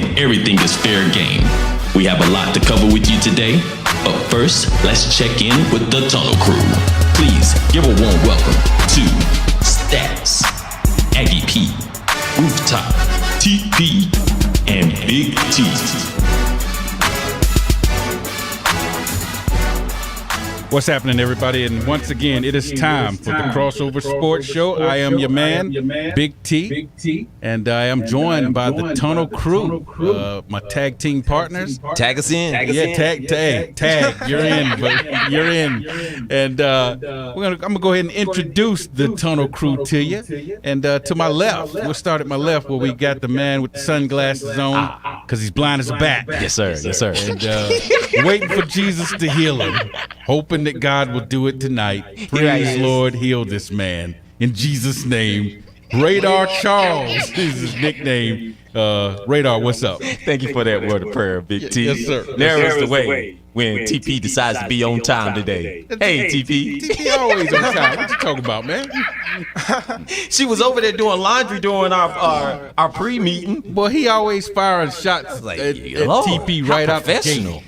and everything is fair game. We have a lot to cover with you today, but first, let's check in with the Tunnel Crew. Please give a warm welcome to Stats, Aggie P, Rooftop, TP, and Big T. What's happening, everybody? And once again, it is time for the Crossover Sports Show. I am your man, Big T, and I am joined by the Tunnel Crew, my tag team partners. Tag us in. Tag. You're in, but you're in. And I'm gonna go ahead and introduce the Tunnel Crew to you. And to my left, we'll start at my left where we got the man with the sunglasses on because he's blind as a bat. Yes, sir. And waiting for Jesus to heal him, hoping that God will do it tonight. Please, Lord, heal this man. In Jesus' name. Radar Charles is his nickname. Radar, what's up? Thank you for that word of prayer, Big T. Yes, sir. Narrows the way when TP decides to be on time today. Hey, TP. TP always on time. What you talking about, man? She was over there doing laundry during our pre-meeting. Boy, he always firing shots Like, at Lord, TP right out the professional. gate.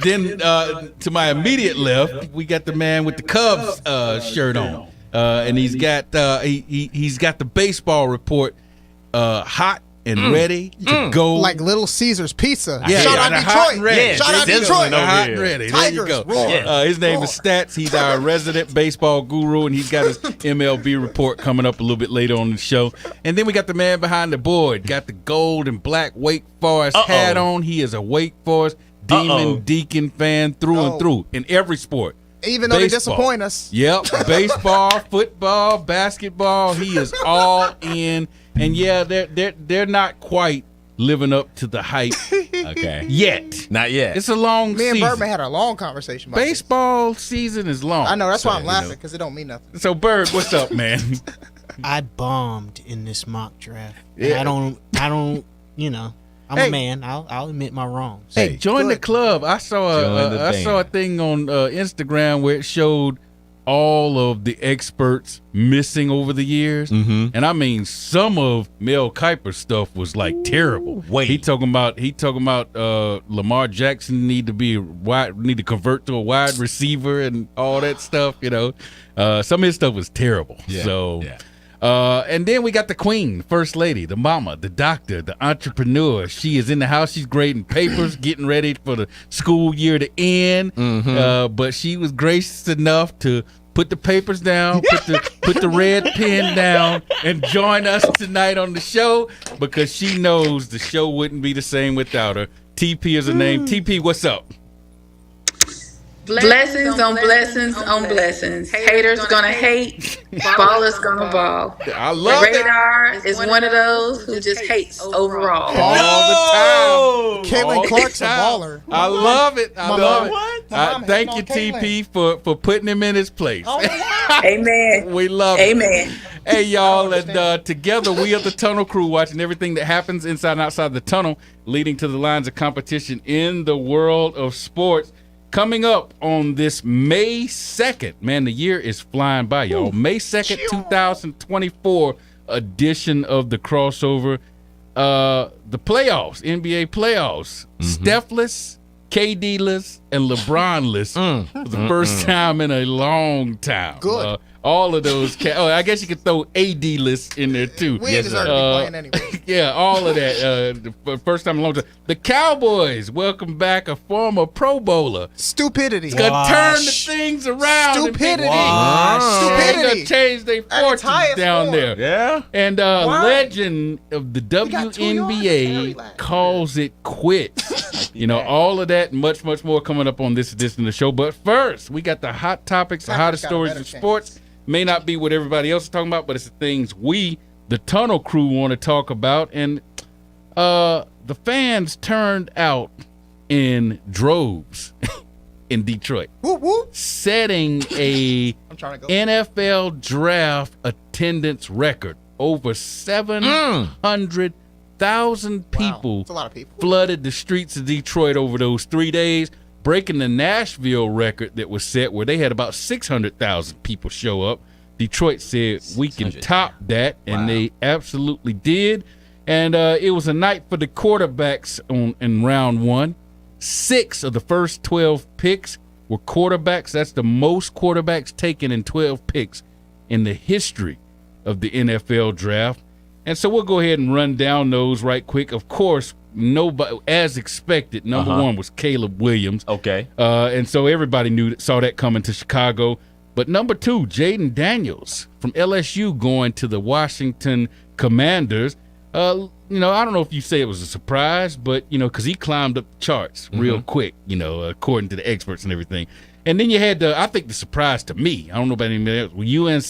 Then to my immediate left, we got the man with the Cubs shirt on, and he's got he's got the baseball report hot and ready to go, like Little Caesars Pizza. Yeah, Shout yeah, out hot and Detroit. ready. Yeah, Shout out this Detroit. one over hot here. and ready. Tigers, There you go. roar. His name is Stats. He's our resident baseball guru, and he's got his MLB report coming up a little bit later on the show. And then we got the man behind the board, got the gold and black Wake Forest hat on. He is a Wake Forest Demon Deacon fan through and through in every sport. Even though they Baseball. disappoint us. Yep, baseball, football, basketball. He is all in, and yeah, they're not quite living up to the hype Okay. yet. Not yet. It's a long Me and season. Birdman had a long conversation about this. Baseball season is long. I know, that's why I'm So, laughing, because it don't mean nothing. So, Bird, what's up, man? I bombed in this mock draft. Yeah. I don't, I'm Hey. a man. I'll admit my wrongs. Hey, join the good. club. I saw Join the I saw a thing on Instagram where it showed all of the experts missing over the years, and I mean some of Mel Kiper's stuff was like terrible. Wait. He talking about Lamar Jackson need to convert to a wide receiver and all that stuff. Some of his stuff was terrible. Yeah. So. Yeah. And then we got the queen, the first lady, the mama, the doctor, the entrepreneur. She is in the house. She's grading papers, getting ready for the school year to end. But she was gracious enough to put the papers down, put the red pen down, and join us tonight on the show because she knows the show wouldn't be the same without her. TP is her name. TP, what's up? Blessings on blessings on blessings. Haters gonna hate, ballers gonna ball. I love it Radar is one of those who just hates overall. all the time. Caitlin All the Clark's a time. baller. I love it. I My love mom- it. my mom Thank you, hating on TP, for putting him in his place. Amen. We love it. Amen. Hey, y'all, and together we are the Tunnel Crew, watching everything that happens inside and outside the tunnel, leading to the lines of competition in the world of sports. Coming up on this May 2nd, man, the year is flying by, y'all. May 2nd, 2024 edition of the Crossover. The playoffs, NBA playoffs. Steph-less, KD-less, and LeBron-less for the first time in a long time. Good. All of those. I guess you could throw AD-less in there, too. We ain't deserve to be playing anyway. Yeah, all of that. The first time in a long time. The Cowboys welcome back a former Pro Bowler. Stupidity. Gonna turn the things around. Stupidity. Stupidity. Stupidity. Change their At its fortunes highest down form. there. Yeah. And legend of the got 2 yards carry WNBA last calls it quits. All of that and much, much more coming up on this edition of the show. But first, we got the hot topics, the hottest got a stories better in chance. sports. May not be what everybody else is talking about, but it's the things we, the Tunnel Crew, want to talk about. And the fans turned out in droves in Detroit, Whoop, whoop. setting a I'm trying to go. NFL draft attendance record. Over 700,000 people That's a lot of people. flooded the streets of Detroit over those 3 days, breaking the Nashville record that was set where they had about 600,000 people show up. Detroit said we can top that, and they absolutely did. And it was a night for the quarterbacks in round one. 6 of the first 12 picks were quarterbacks. That's the most quarterbacks taken in 12 picks in the history of the NFL draft. And so we'll go ahead and run down those right quick. Of course, nobody, as expected, number one was Caleb Williams. Okay. And so everybody saw that coming to Chicago. But number 2, Jaden Daniels from LSU going to the Washington Commanders. I don't know if you say it was a surprise, but, because he climbed up the charts real quick, according to the experts and everything. And then you had, I think the surprise to me, I don't know about anybody else,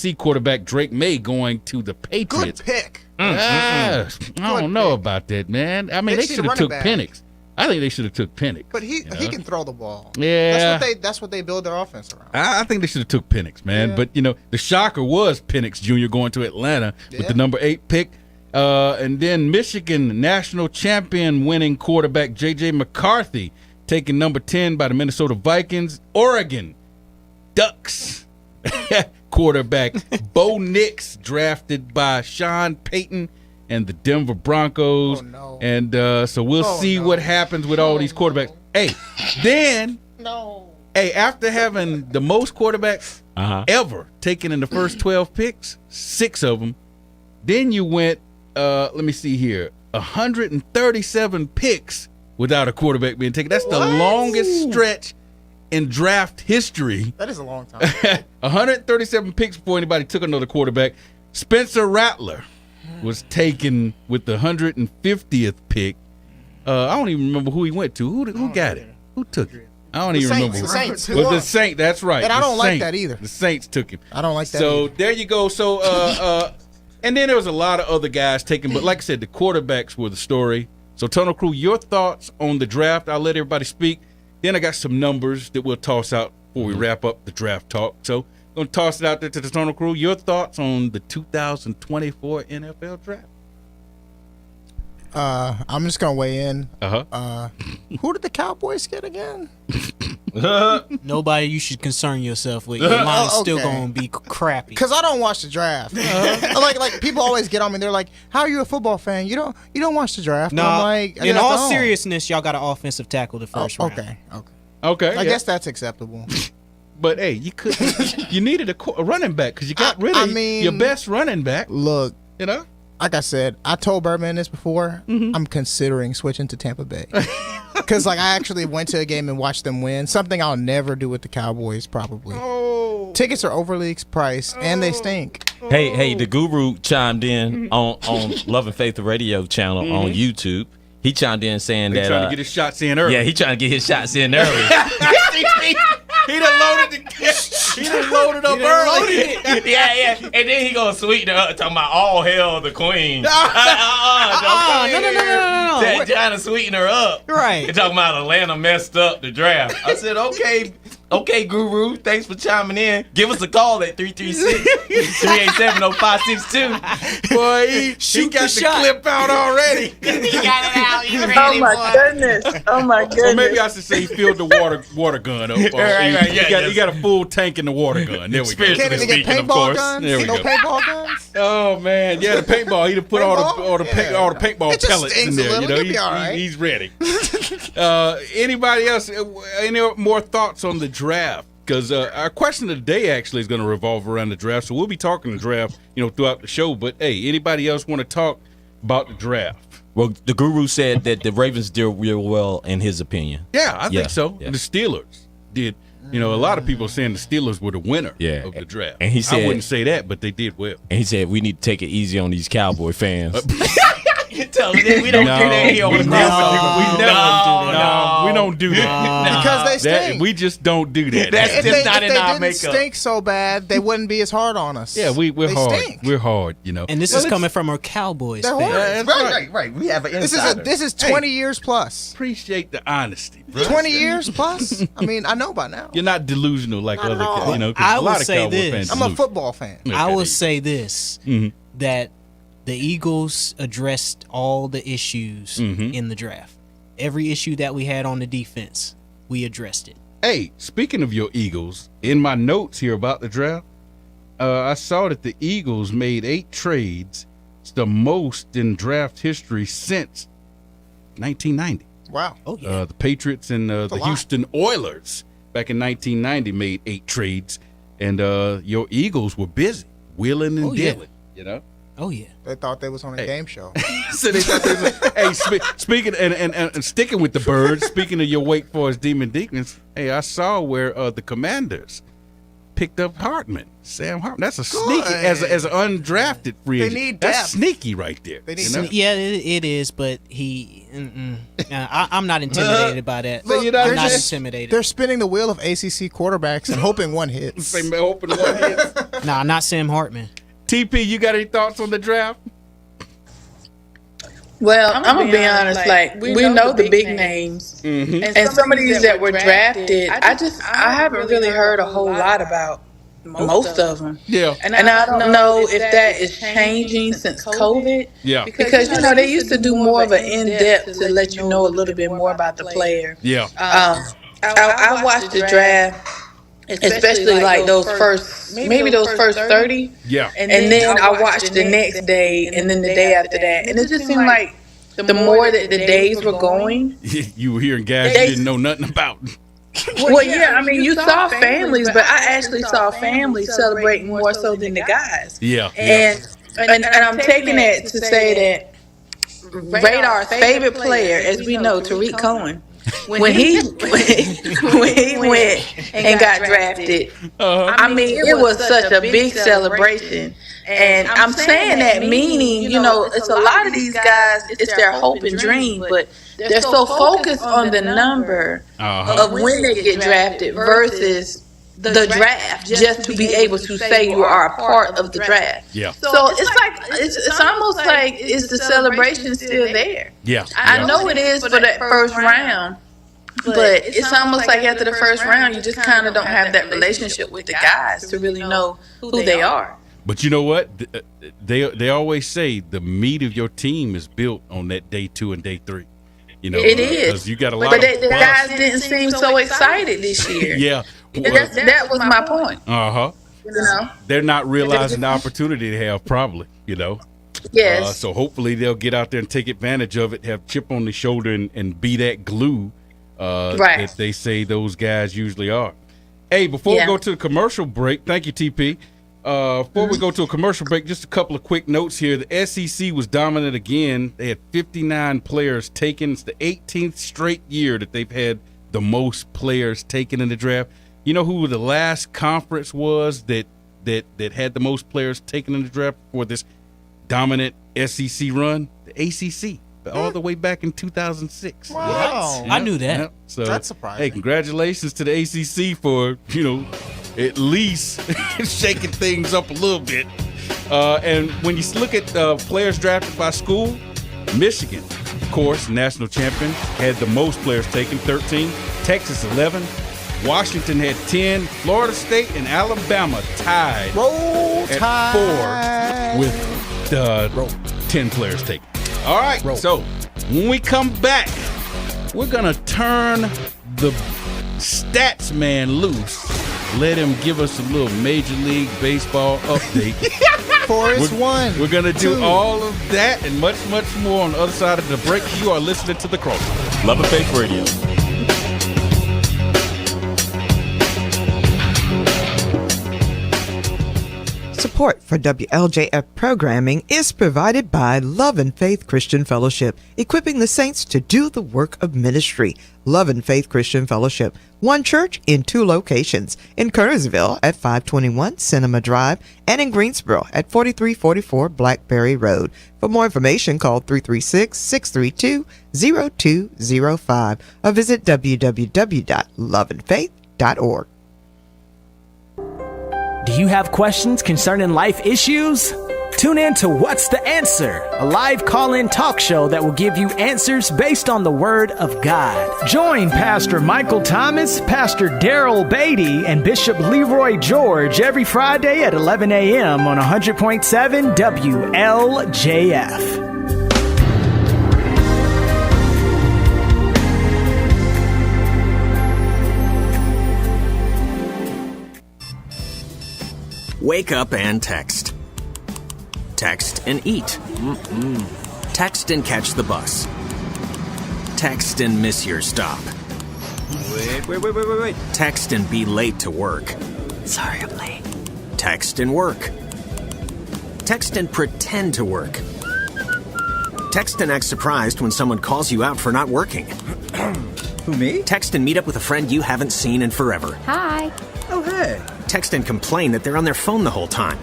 UNC quarterback Drake May going to the Patriots. Good pick. I don't know about that, man. I mean, they should have took Penix. I think they should have took Penix. But he can throw the ball. Yeah. That's what they build their offense around. I think they should have took Penix, man. Yeah. But, the shocker was Penix Jr. going to Atlanta with the number 8 pick. And then Michigan national champion winning quarterback J.J. McCarthy taking number 10 by the Minnesota Vikings. Oregon Ducks quarterback Bo Nix drafted by Sean Payton and the Denver Broncos. Oh, no. And so we'll see what happens with all these quarterbacks. After having the most quarterbacks ever taken in the first 12 picks, 6 of them, then you went, let me see here, 137 picks without a quarterback being taken. That's the longest stretch in draft history. That is a long time. 137 picks before anybody took another quarterback. Spencer Rattler was taken with the 150th pick. I don't even remember who he went to. Who got it? Who took it? I don't even remember. The Saints. Well, the Saints, that's right. And I The don't like Saints. that either. The Saints took him. I don't like that So either. there you go. So and then there was a lot of other guys taken, but like I said, the quarterbacks were the story. So Tunnel Crew, your thoughts on the draft? I'll let everybody speak. Then I got some numbers that we'll toss out before we wrap up the draft talk. So I'm going to toss it out there to the Tunnel Crew. Your thoughts on the 2024 NFL draft? I'm just gonna weigh in. Who did the Cowboys get again? Nobody you should concern yourself with. Your line's still Okay. going to be crappy. Because I don't watch the draft. Like people always get on me. They're like, "How are you a football fan? You don't watch the draft." No, I'm like, in "I all don't." seriousness, y'all got an offensive tackle the first round. Okay. I guess that's acceptable. But hey, you needed a running back because you got rid of your best running back. Look, Like I said, I told Birdman this before. I'm considering switching to Tampa Bay because I actually went to a game and watched them win. Something I'll never do with the Cowboys. Probably. Tickets are overly priced and they stink. Hey, the Guru chimed in on Love and Faith Radio channel on YouTube. He chimed in saying He's that trying to get his shots in early. yeah, he trying to get his shots in early. He done loaded up early. yeah, and then he gonna sweeten her up talking about all hail the queen. No. Trying to sweeten her up. Right. He talking about Atlanta messed up the draft. I said, okay, Guru, thanks for chiming in. Give us a call at 336-387-0562. Boy, he got the clip out already. He got it out. He's ready. Oh my goodness. Oh my Or goodness. maybe I should say he filled the water gun up. He got a full tank in the water gun. There we go. Can't even get Speaking, of paintball course. guns. There we No go. paintball guns. Oh man, yeah, the paintball. He'd have put all the paintball It just pellets in stinks a there. little. You'll be all right. He's ready. Anybody else? Any more thoughts on the draft? Because our question of the day actually is going to revolve around the draft. So we'll be talking the draft, throughout the show. But hey, anybody else want to talk about the draft? Well, the Guru said that the Ravens did real well in his opinion. Yeah, I think so. Yeah. The Steelers did. A lot of people saying the Steelers were the winner of the draft. And he said- I wouldn't say that, but they did well. And he said, we need to take it easy on these Cowboy fans. Tell me that we don't do that here on the We don't do that. Because they That, stink. we just don't do that. That's if just they, not if in they our didn't makeup. stink so bad, they wouldn't be as hard on us. Yeah, we're They hard. stink. We're hard, And this is coming from a Cowboys They're fan. horrid. Right. We have an This insider. is 20 years plus. Appreciate the honesty, bro. 20 years plus? I mean, I know by now. You're not delusional like Not other, at all. 'cause I a lot will of say Cowboy this. fans I'm a delusional. football fan. Okay, I will there say this, that the Eagles addressed all the issues in the draft. Every issue that we had on the defense, we addressed it. Hey, speaking of your Eagles, in my notes here about the draft, I saw that the Eagles made 8 trades That's the most in draft history since 1990. Wow. Oh yeah. The Patriots and the lot. Houston Oilers back in 1990 made 8 trades, and your Eagles were busy wheeling and Oh, yeah. dealing. You know, Oh yeah. They thought they was on a game show. so they thought they was, hey, speaking and sticking with the birds. Speaking of your Wake Forest Demon Deacons, hey, I saw where the Commanders picked up Hartman, Sam Hartman. That's a sneaky as an undrafted free They agent. need That's depth. sneaky right there. They need you know? depth. Yeah, it is, but I'm not intimidated by that. So you're not I'm not just- intimidated. They're spinning the wheel of ACC quarterbacks and hoping one hits. Say, man, open one hit. Nah, not Sam Hartman. TP, you got any thoughts on the draft? Well, I'm gonna be honest. Like we know the big names, and some of these that were drafted, I haven't really heard a whole lot about most of them. Yeah. And I don't know if that is changing since COVID. Yeah. Because they used to do more of an in-depth to let you know a little bit more about the player. Yeah. I watched the draft, especially like those first, maybe those first 30. Yeah. And then I watched the next day and then the day after that. And it just seemed like the more that the days were going. You were hearing guys you didn't know nothing about. Well, yeah, I mean, you saw families, but I actually saw families celebrating more so than the guys. Yeah. And I'm taking it to say that Radar's favorite player, as we know, Tariq Cohen, when he went and got drafted, I mean, it was such a big celebration. And I'm saying that meaning, it's a lot of these guys, it's their hope and dream, but they're so focused on the number of when they get drafted versus the draft, just to be able to say you are a part of the draft. Yeah. So it's almost like is the celebration still there? Yeah. I know it is for that first round, but it's almost like after the first round, you just kind of don't have that relationship with the guys to really know who they are. But you know what? They always say the meat of your team is built on that day 2 and day 3. It is. Because you got a lot But of the guys didn't seem so excited this year. Yeah. That was my point. They're not realizing the opportunity they have, probably, Yes. So hopefully they'll get out there and take advantage of it, have chip on the shoulder and be that glue that they say those guys usually are. Hey, before we go to the commercial break, thank you, TP. Before we go to a commercial break, just a couple of quick notes here. The SEC was dominant again. They had 59 players taken. It's the 18th straight year that they've had the most players taken in the draft. You know who the last conference was that had the most players taken in the draft for this dominant SEC run? The ACC, all the way back in 2006. Wow. I knew that. Yep. So, That's surprising. Hey, congratulations to the ACC for, at least shaking things up a little bit. And when you look at players drafted by school, Michigan, of course, national champion, had the most players taken, 13. Texas, 11. Washington had 10. Florida State and Alabama tied Roll at Tide. 4 with 10 players taken. All right, so when we come back, we're going to turn the stats man loose. Let him give us a little Major League Baseball update. Forrest won. We're going to do 2. all of that and much, much more on the other side of the break. You are listening to The Crossover. Love and Faith Radio. Support for WLJF programming is provided by Love and Faith Christian Fellowship, equipping the saints to do the work of ministry. Love and Faith Christian Fellowship, one church in 2 locations, in Kernersville at 521 Cinema Drive and in Greensboro at 4344 Blackberry Road. For more information, call 336-632-0205 or visit www.loveandfaith.org. Do you have questions concerning life issues? Tune in to What's the Answer, a live call-in talk show that will give you answers based on the Word of God. Join Pastor Michael Thomas, Pastor Daryl Beatty, and Bishop Leroy George every Friday at 11 a.m. on 100.7 WLJF. Wake up and text. Text and eat. Text and catch the bus. Text and miss your stop. Wait. Text and be late to work. Sorry, I'm late. Text and work. Text and pretend to work. Text and act surprised when someone calls you out for not working. Who, me? Text and meet up with a friend you haven't seen in forever. Hi. Oh, hey. Text and complain that they're on their phone the whole time.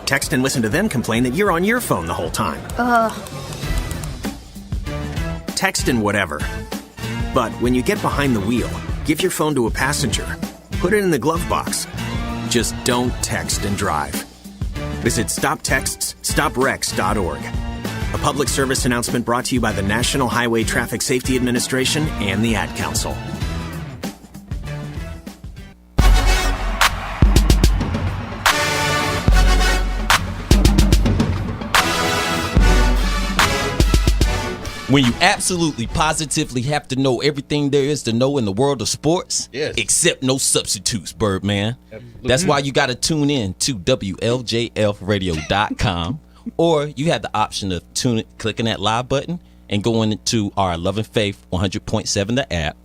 Text and listen to them complain that you're on your phone the whole time. Text and whatever. But when you get behind the wheel, give your phone to a passenger. Put it in the glove box. Just don't text and drive. Visit StopTextsStopWrecks.org. A public service announcement brought to you by the National Highway Traffic Safety Administration and the Ad Council. When you absolutely positively have to know everything there is to know in the world of sports, except no substitutes, Birdman. Absolutely. That's why you got to tune in to WLJFradio.com, or you have the option of clicking that live button and going to our Love and Faith 100.7 the app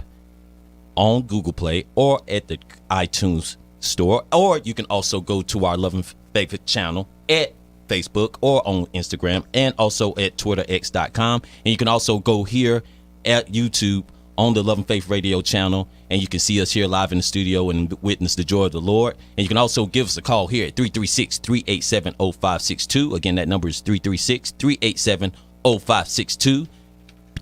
on Google Play or at the iTunes store, or you can also go to our Love and Faith channel at Facebook or on Instagram, and also at twitterx.com. And you can also go here at YouTube on the Love and Faith Radio channel, and you can see us here live in the studio and witness the joy of the Lord. And you can also give us a call here at 336-387-0562. Again, that number is 336-387-0562.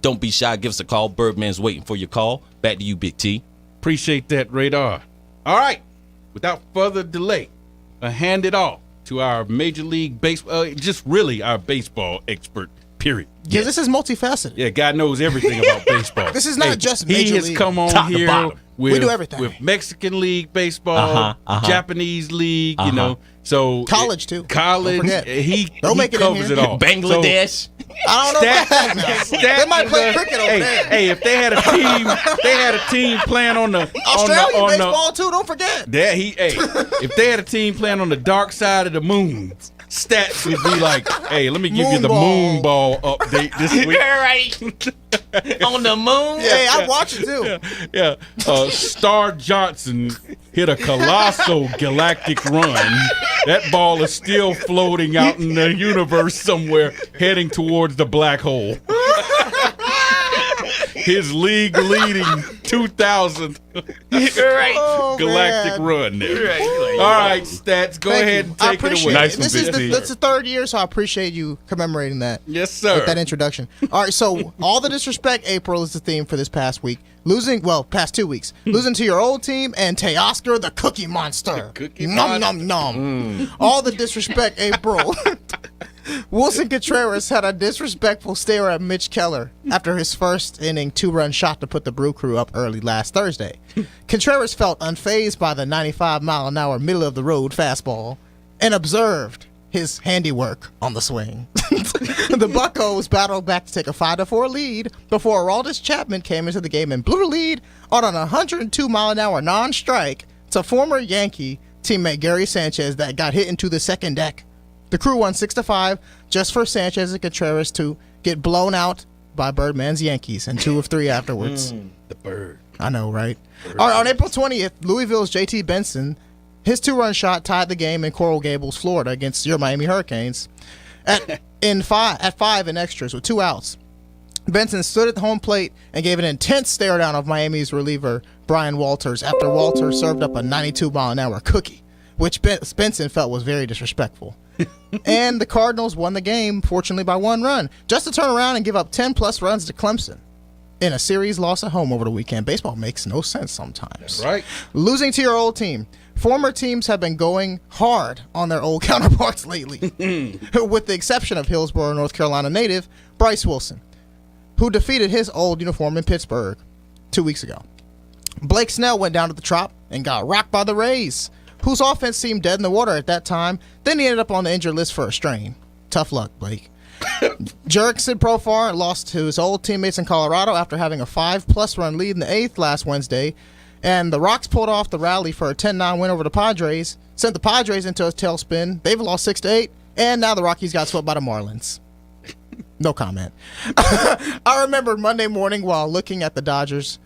Don't be shy. Give us a call. Birdman's waiting for your call. Back to you, Big T. Appreciate that, Radar. All right. Without further delay, I hand it off to our Major League Baseball, just really our baseball expert, period. Yeah, this is multifaceted. Yeah, God knows everything about baseball. This is not just Major League. He has come on here with, we do everything. With Mexican League baseball, Japanese League, you know. So college too. College. He covers it all. Bangladesh. So, I don't know. They might play cricket over there. Hey, if they had a team playing on the Australian baseball too. Don't forget. If they had a team playing on the dark side of the moon, Stats would be like, "Hey, let me give you the moon ball update this week." Right on the moon. Hey, I watch it too. Yeah. Star Johnson hit a colossal galactic run. That ball is still floating out in the universe somewhere, heading towards the black hole. His league-leading 2000 galactic run there. Right. All right, Stats, go ahead and take it away. Nice. This is the third year, so I appreciate you commemorating that. Yes, sir. With that introduction. All right, so all the disrespect April is the theme for this past week. Past 2 weeks. Losing to your old team and Teoscar the Cookie Monster. Nom. All the disrespect April. Wilson Contreras had a disrespectful stare at Mitch Keller after his first inning 2-run shot to put the Brew Crew up early last Thursday. Contreras felt unfazed by the 95-mile-an-hour middle-of-the-road fastball and observed his handiwork on the swing. The Buccos battled back to take a 5-4 lead before Aroldis Chapman came into the game and blew the lead on an 102-mile-an-hour non-strike to former Yankee teammate Gary Sanchez that got hit into the second deck. The Crew won 6-5 just for Sanchez and Contreras to get blown out by Birdman's Yankees and 2 of 3 afterwards. The bird. I know, right? All right, on April 20th, Louisville's J.T. Benson, his 2-run shot tied the game in Coral Gables, Florida against your Miami Hurricanes at 5 in extras with 2 outs. Benson stood at the home plate and gave an intense stare down of Miami's reliever Brian Walters after Walters served up a 92-mile-an-hour cookie, which Benson felt was very disrespectful. And the Cardinals won the game, fortunately by 1 run, just to turn around and give up 10-plus runs to Clemson in a series loss at home over the weekend. Baseball makes no sense sometimes. That's right. Losing to your old team. Former teams have been going hard on their old counterparts lately, with the exception of Hillsborough, North Carolina native Bryce Wilson, who defeated his old uniform in Pittsburgh 2 weeks ago. Blake Snell went down to the Trop and got rocked by the Rays, whose offense seemed dead in the water at that time. Then he ended up on the injured list for a strain. Tough luck, Blake. Jurickson Profar lost to his old teammates in Colorado after having a 5-plus run lead in the 8th last Wednesday. And the Rocks pulled off the rally for a 10-9 win over the Padres, sent the Padres into a tailspin. They've lost 6-8. And now the Rockies got swept by the Marlins. No comment. I remember Monday morning while looking at the Dodgers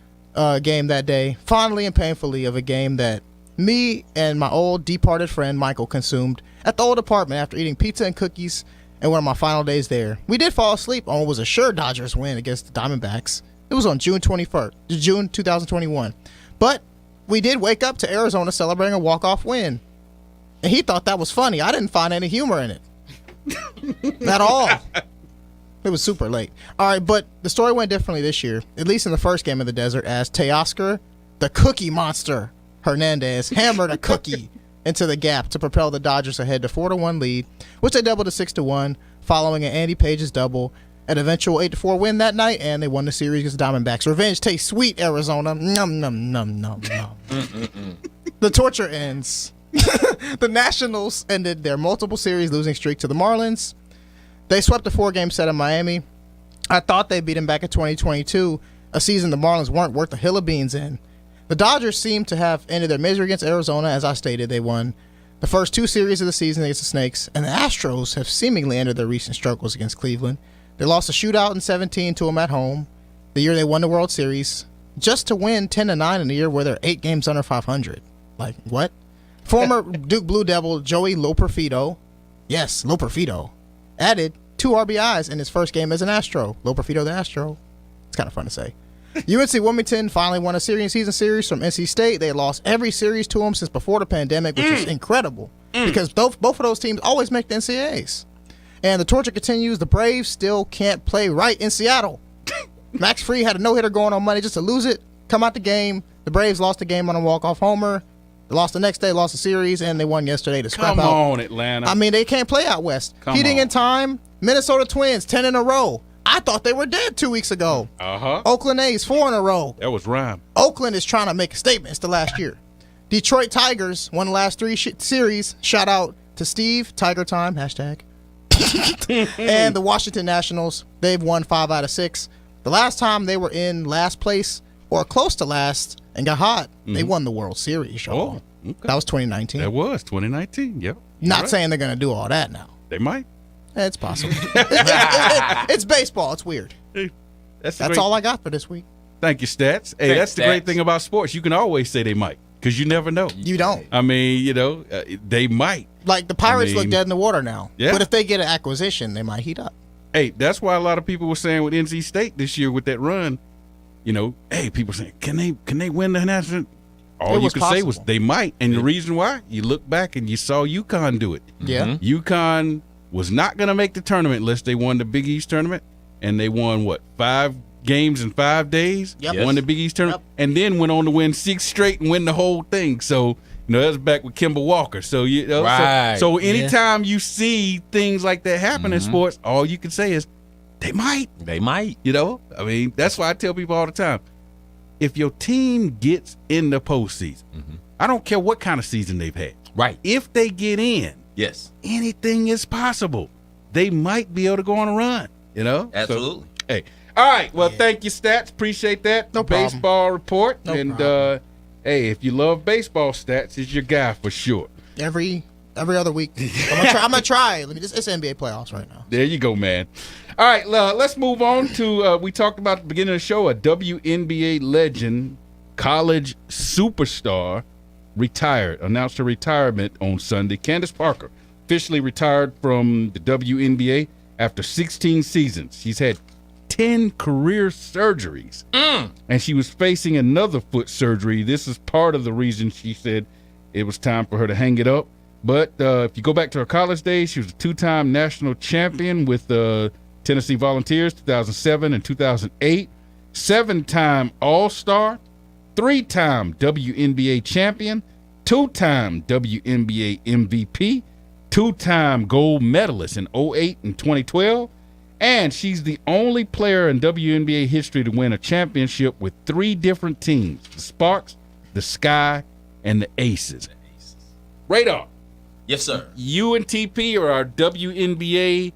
game that day, fondly and painfully, of a game that me and my old departed friend Michael consumed at the old apartment after eating pizza and cookies and one of my final days there. We did fall asleep on what was a sure Dodgers win against the Diamondbacks. It was on June 2021. But we did wake up to Arizona celebrating a walk-off win. And he thought that was funny. I didn't find any humor in it. At all. It was super late. All right, but the story went differently this year, at least in the first game of the desert, as Teoscar, the Cookie Monster Hernandez, hammered a cookie into the gap to propel the Dodgers ahead to 4-1 lead, which they doubled to 6-1 following an Andy Page's double, an eventual 8-4 win that night, and they won the series against the Diamondbacks. Revenge tastes sweet, Arizona. Num, num, num, num, num. The torture ends. The Nationals ended their multiple series losing streak to the Marlins. They swept a 4-game set in Miami. I thought they beat them back in 2022, a season the Marlins weren't worth a hill of beans in. The Dodgers seem to have ended their misery against Arizona. As I stated, they won the first 2 series of the season against the Snakes, and the Astros have seemingly ended their recent struggles against Cleveland. They lost a shootout in 17 to them at home, the year they won the World Series, just to win 10-9 in a year where they're 8 games under 500. Like, what? Former Duke Blue Devil Joey Loperfido, yes, Loperfido, added 2 RBIs in his first game as an Astro. Loperfido the Astro. It's kind of fun to say. UNC Wilmington finally won a season series from NC State. They lost every series to them since before the pandemic, which is incredible because both of those teams always make the NCAAs. And the torture continues. The Braves still can't play right in Seattle. Max Fried had a no-hitter going on Monday just to lose it, come out the game. The Braves lost the game on a walk-off homer. They lost the next day, lost the series, and they won yesterday to scrap out. Come on, Atlanta. I mean, they can't play out west. Heating in time, Minnesota Twins, 10 in a row. I thought they were dead 2 weeks ago. Oakland A's, 4 in a row. That was rhyme. Oakland is trying to make a statement. It's the last year. Detroit Tigers won the last 3 series. Shout out to Steve, Tiger Time, hashtag. And the Washington Nationals, they've won 5 out of 6. The last time they were in last place or close to last and got hot, they won the World Series, y'all. Oh, okay. That was 2019. That was 2019, yep. Not saying they're going to do all that now. They might. It's possible. It's baseball. It's weird. That's all I got for this week. Thank you, Stats. Hey, that's the great thing about sports. You can always say they might because you never know. You don't. I mean, they might. Like the Pirates look dead in the water now. Yeah. But if they get an acquisition, they might heat up. Hey, that's why a lot of people were saying with NC State this year with that run, hey, people saying, can they win the national? All you could say was they might. And the reason why, you look back and you saw UConn do it. Yeah. UConn was not going to make the tournament unless they won the Big East tournament. And they won, 5 games in 5 days? Yep. Won the Big East tournament. Yep. And then went on to win 6 straight and win the whole thing. So, that was back with Kemba Walker. So, right. so anytime you see things like that happen in sports, all you can say is, they might. They might. I mean, that's why I tell people all the time, if your team gets in the postseason, I don't care what kind of season they've had. Right. If they get in, yes, anything is possible. They might be able to go on a run, Absolutely. So, hey. All right. Well, thank you, Stats. Appreciate that. No problem. Baseball report. No and, problem. Hey, if you love baseball, Stats is your guy for sure. Every other week. I'm gonna try. It's NBA playoffs right now. There you go, man. All right, let's move on to, we talked about at the beginning of the show, a WNBA legend, college superstar, announced her retirement on Sunday. Candace Parker officially retired from the WNBA after 16 seasons. She's had 10 career surgeries, and she was facing another foot surgery. This is part of the reason she said it was time for her to hang it up. But if you go back to her college days, she was a 2-time national champion with the Tennessee Volunteers, 2007 and 2008, 7-time All-Star, 3-time WNBA champion, 2-time WNBA MVP, 2-time gold medalist in 2008 and 2012, and she's the only player in WNBA history to win a championship with 3 different teams, the Sparks, the Sky, and the Aces. Radar. Yes, sir. You and TP are our WNBA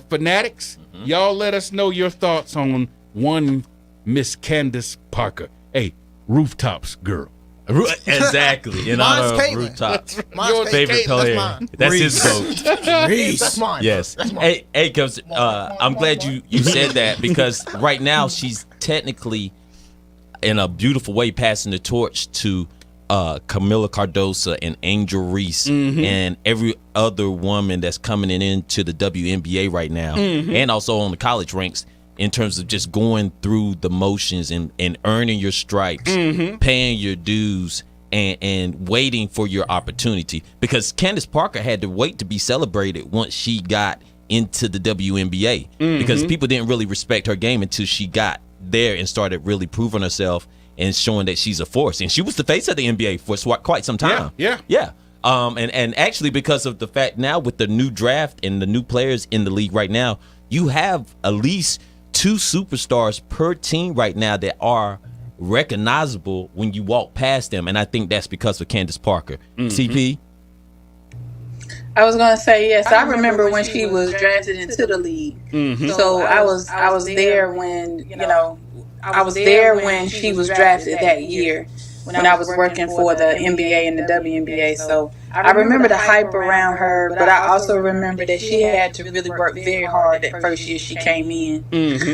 fanatics. Y'all let us know your thoughts on one Miss Candace Parker. Hey, Rooftops girl. Exactly. In honor of Caitlin. Rooftop. Mine's Favorite Caitlin. player. That's mine. That's his vote. That's mine. Yes. That's mine. Hey, Coach, I'm glad you said that because right now she's technically in a beautiful way passing the torch to Camila Cardoso and Angel Reese and every other woman that's coming into the WNBA right now and also on the college ranks in terms of just going through the motions and earning your stripes, paying your dues, and waiting for your opportunity. Because Candace Parker had to wait to be celebrated once she got into the WNBA because people didn't really respect her game until she got there and started really proving herself and showing that she's a force. And she was the face of the NBA for quite some time. Yeah. And actually because of the fact now with the new draft and the new players in the league right now, you have at least 2 superstars per team right now that are recognizable when you walk past them, and I think that's because of Candace Parker. CP? I was gonna say yes. I remember when she was drafted into the league. So I was there when I was there when she was drafted that year. When I was working for the NBA and the WNBA. So I remember the hype around her, but I also remember that she had to really work very hard that first year she came in.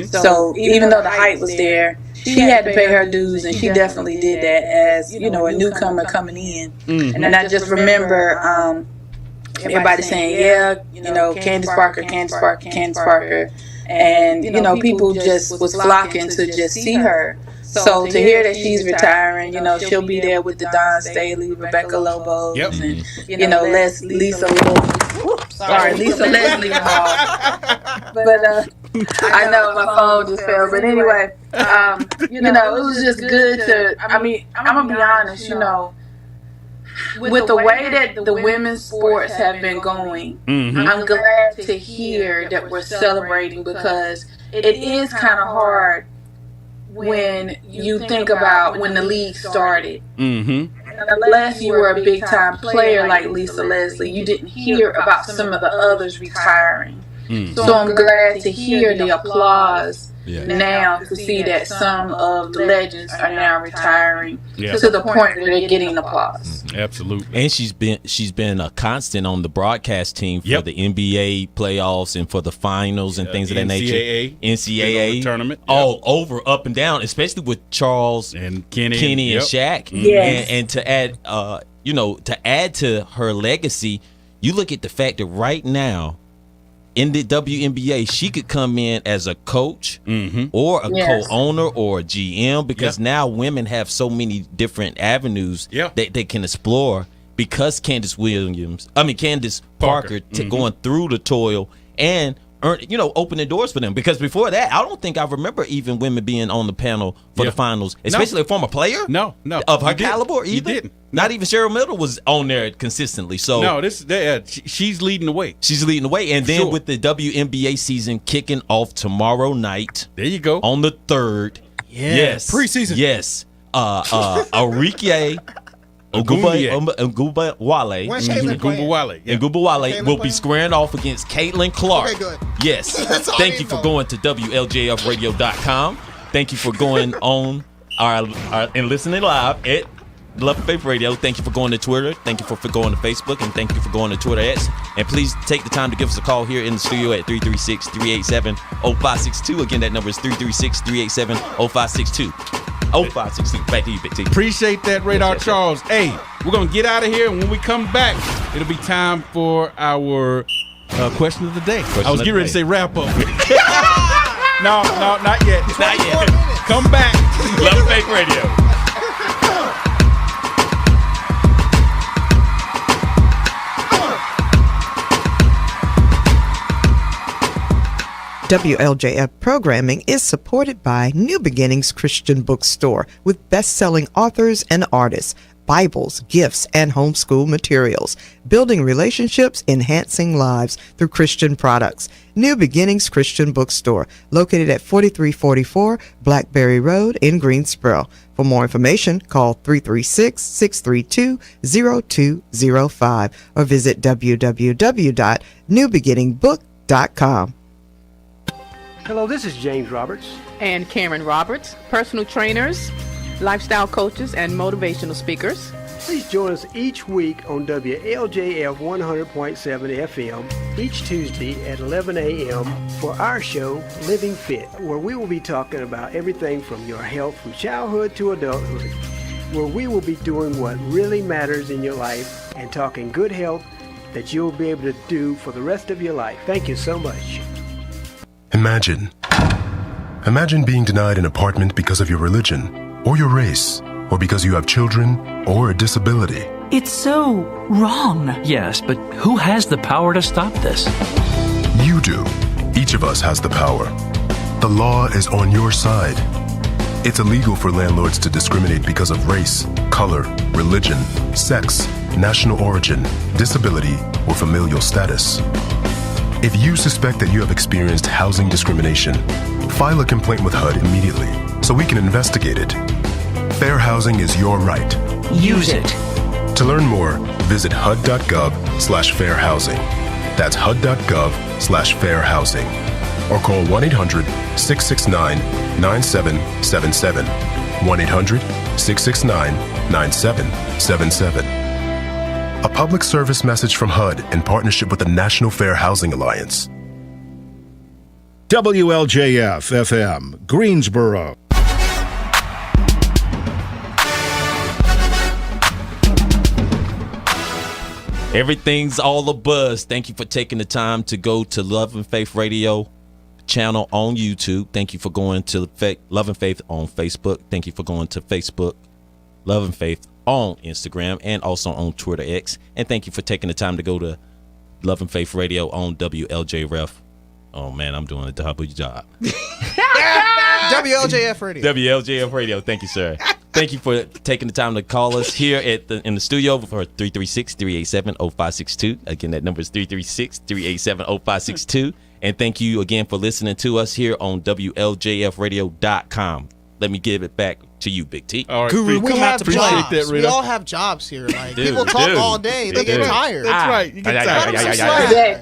So even though the hype was there, she had to pay her dues, and she definitely did that as, a newcomer coming in. And then I just remember everybody saying, Candace Parker. And, people just was flocking to just see her. So to hear that she's retiring, she'll be there with the Dawn Staley, Rebecca Lobos, and Lisa Leslie Hall. But I know my phone just fell. But anyway, it was just good to. I mean, I'm gonna be honest. With the way that the women's sports have been going, I'm glad to hear that we're celebrating because it is kind of hard. When you think about when the league started, unless you were a big time player like Lisa Leslie, you didn't hear about some of the others retiring. So I'm glad to hear the applause now to see that some of the legends are now retiring to the point where they're getting applause. Absolutely. And she's been a constant on the broadcast team for the NBA playoffs and for the finals and things of that nature. NCAA tournament. All over, up and down, especially with Charles and Kenny and Shaq. Yes. And to add to her legacy, you look at the fact that right now in the WNBA, she could come in as a coach or a co-owner or a GM because now women have so many different avenues that they can explore because Candace Parker going through the toil and opening doors for them. Because before that, I don't think I remember even women being on the panel for the finals, especially a former player. No. Of her caliber either. You didn't. Not even Cheryl Miller was on there consistently. So no, she's leading the way. She's leading the way. And then with the WNBA season kicking off tomorrow night. There you go. On the 3rd. Yes. Preseason. Yes. Arike Ogunbowale will be squaring off against Caitlin Clark. Okay, good. Yes. Thank you for going to WLJFradio.com. Thank you for going on and listening live at Love and Faith Radio. Thank you for going to Twitter. Thank you for going to Facebook. And thank you for going to Twitter X. And please take the time to give us a call here in the studio at 336-387-0562. Again, that number is 336-387-0562. 0562. Back to you, Big T. Appreciate that, Radar Charles. Hey, we're going to get out of here. And when we come back, it'll be time for our question of the day. I was getting ready to say wrap up. No, not yet. Not yet. Come back. Love and Faith Radio. WLJF programming is supported by New Beginnings Christian Bookstore with best-selling authors and artists, Bibles, gifts, and homeschool materials, building relationships, enhancing lives through Christian products. New Beginnings Christian Bookstore, located at 4344 Blackberry Road in Greensboro. For more information, call 336-632-0205 or visit www.newbeginningbook.com. Hello, this is James Roberts. And Karen Roberts, personal trainers, lifestyle coaches, and motivational speakers. Please join us each week on WLJF 100.7 FM each Tuesday at 11 a.m. for our show, Living Fit, where we will be talking about everything from your health from childhood to adulthood, where we will be doing what really matters in your life and talking good health that you'll be able to do for the rest of your life. Thank you so much. Imagine being denied an apartment because of your religion or your race, or because you have children or a disability. It's so wrong. Yes, but who has the power to stop this? You do. Each of us has the power. The law is on your side. It's illegal for landlords to discriminate because of race, color, religion, sex, national origin, disability, or familial status. If you suspect that you have experienced housing discrimination, file a complaint with HUD immediately so we can investigate it. Fair housing is your right. Use it. To learn more, visit hud.gov/fairhousing. That's hud.gov/fairhousing. Or call 1-800-669-9777. 1-800-669-9777. A public service message from HUD in partnership with the National Fair Housing Alliance. WLJF FM, Greensboro. Everything's all a buzz. Thank you for taking the time to go to Love and Faith Radio channel on YouTube. Thank you for going to Love and Faith on Facebook. Thank you for going to Facebook, Love and Faith on Instagram, and also on Twitter X. And thank you for taking the time to go to Love and Faith Radio on WLJREF. Oh man, I'm doing a double job. WLJF Radio. WLJF Radio. Thank you, sir. Thank you for taking the time to call us here in the studio for 336-387-0562. Again, that number is 336-387-0562. And thank you again for listening to us here on WLJFradio.com. Let me give it back to you, Big T. All right, Guru, we have jobs. That, we all have jobs here. Like, people talk all day. They get tired. That's right. You get tired.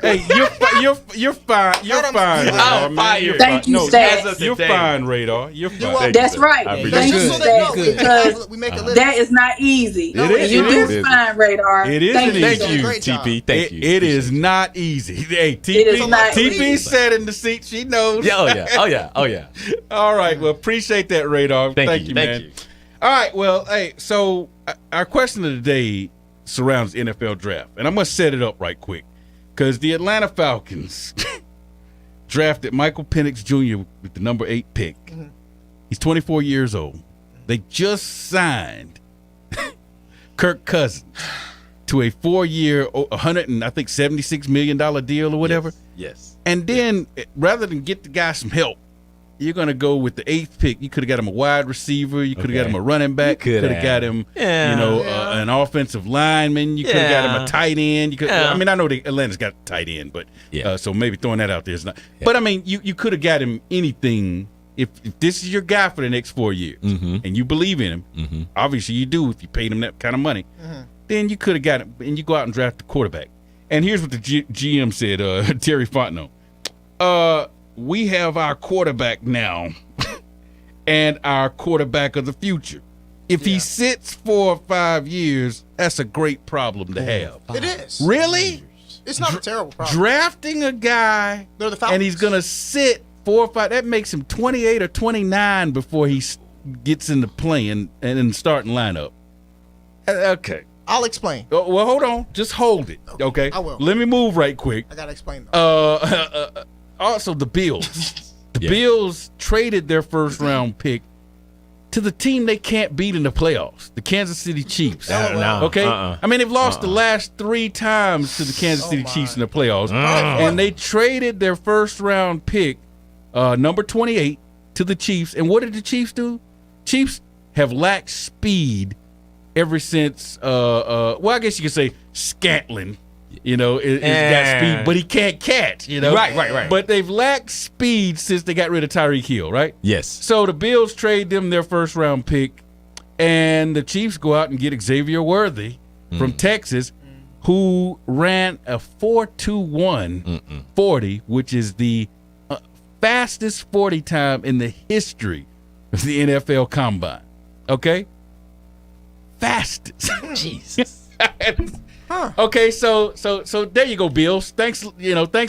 Hey, you're fine. You're fine. I'm fired. Thank you, Stats. You're fine, Radar. You're fine. That's right. Thank you, Stats, because that is not easy. You do fine, Radar. It is. Thank you, TP. Thank you. It is not easy. Hey, TP sat in the seat. She knows. Oh yeah. All right. Well, appreciate that, Radar. Thank you, man. All right. Well, hey, so our question of the day surrounds the NFL draft. And I'm going to set it up right quick because the Atlanta Falcons drafted Michael Penix Jr. with the number 8 pick. Mm-hmm. He's 24 years old. They just signed Kirk Cousins to a 4-year, $176 million deal or whatever. Yes. And then rather than get the guy some help, you're going to go with the 8th pick. You could have got him a wide receiver. You could have got him a running back. You could have got him, an offensive lineman. You could have got him a tight end. I mean, I know Atlanta's got a tight end, but so maybe throwing that out there is not. Yeah. But, I mean, you could have got him anything. If this is your guy for the next 4 years and you believe in him, obviously you do if you paid him that kind of money, then you could have got him and you go out and draft a quarterback. And here's what the GM said, Terry Fontenot. We have our quarterback now and our quarterback of the future. If he sits 4 or 5 years, that's a great problem to have. It is. Really? It's not a terrible problem. Drafting a guy and he's going to sit 4 or 5, that makes him 28 or 29 before he gets into playing and in the starting lineup. Okay. I'll explain. Well, hold on. Just hold it. Okay. I will. Let me move right quick. I got to explain though. Also, the Bills. Bills traded their first-round pick to the team they can't beat in the playoffs, the Kansas City Chiefs. Okay? I mean, they've lost the last 3 times to the Kansas City Chiefs in the playoffs, and they traded their first-round pick, number 28, to the Chiefs. And what did the Chiefs do? Chiefs have lacked speed ever since, I guess you could say Scantling. He's got speed, but he can't catch, Right. But they've lacked speed since they got rid of Tyreek Hill, right? Yes. So the Bills trade them their first-round pick, and the Chiefs go out and get Xavier Worthy from Texas, who ran a 4.21 40, which is the fastest 40 time in the history of the NFL Combine. Okay. Fastest. Jesus. Okay, so there you go, Bills. Thanks a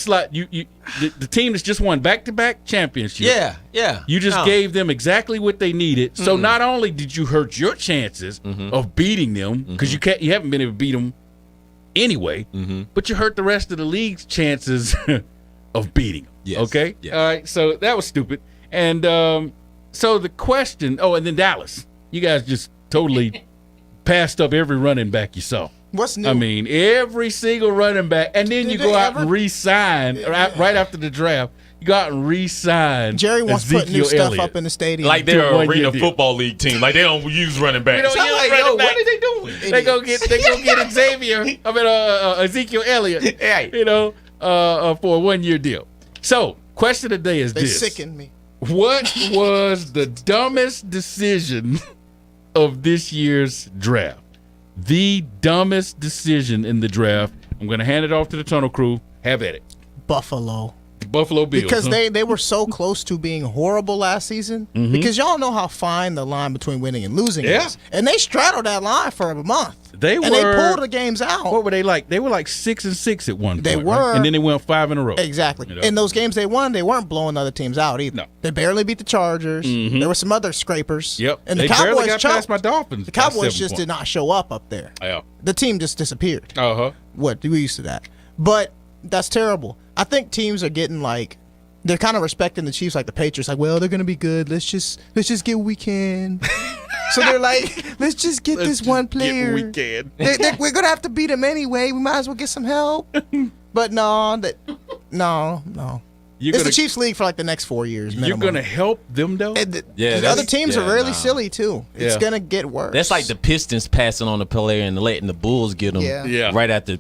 lot. The team that's just won back-to-back championships. Yeah. You just gave them exactly what they needed. So not only did you hurt your chances of beating them, because you haven't been able to beat them anyway, but you hurt the rest of the league's chances of beating them. Yes. Okay? Yes. All right, so that was stupid. And so the question, and then Dallas. You guys just totally passed up every running back you saw. What's new? I mean, every single running back, and then you go out and re-sign right after the draft. You go out and re-sign. Jerry wants to put new stuff up in the stadium. Like they're an arena football league team. Like they don't use running backs. What are they doing? They go get Xavier. Ezekiel Elliott. For a 1-year deal. So, question of the day is this: They sicken me. What was the dumbest decision of this year's draft? The dumbest decision in the draft. I'm going to hand it off to the Tunnel Crew. Have at it. Buffalo. The Buffalo Bills. Because they were so close to being horrible last season. Because y'all know how fine the line between winning and losing is. And they straddled that line for a month. They pulled the games out. What were they like? They were like 6-6 at one point. They were. Right? And then they went 5 in a row. Exactly. In those games they won, they weren't blowing other teams out either. No. They barely beat the Chargers. There were some other scrapers. Yep. And they the Cowboys barely got past my Dolphins. The Cowboys just did not show up there. Yeah. The team just disappeared. What? We used to that. But that's terrible. I think teams are getting they're kind of respecting the Chiefs like the Patriots. Like, well, they're going to be good. Let's just get what we can. So they're like, let's just get this one player. Get what we can. We're going to have to beat them anyway. We might as well get some help. But no. It's the Chiefs league for the next 4 years. Minimum. You're going to help them, though? The other teams are really silly, too. It's going to get worse. That's like the Pistons passing on the player and letting the Bulls get them right after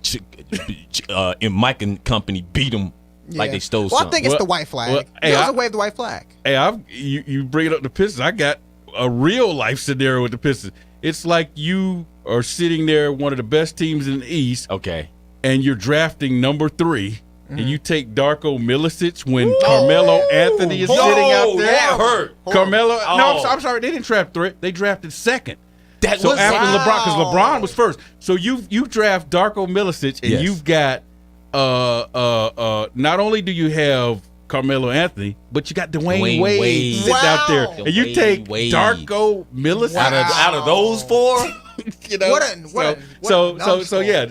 Mike and company beat them. Like they stole something. I think it's the white flag. He doesn't wave the white flag. Hey, you bring it up the Pistons. I got a real life scenario with the Pistons. It's like you are sitting there, one of the best teams in the East. Okay. And you're drafting number 3, and you take Darko Milicic when Carmelo Anthony is sitting out there. That hurt. Carmelo. No, I'm sorry. They didn't draft 3. They drafted 2nd. After LeBron, because LeBron was first. So you draft Darko Milicic, and you've got. Not only do you have Carmelo Anthony, but you got Dwayne Wade sitting out there, and you take Darko Milicic out of those 4.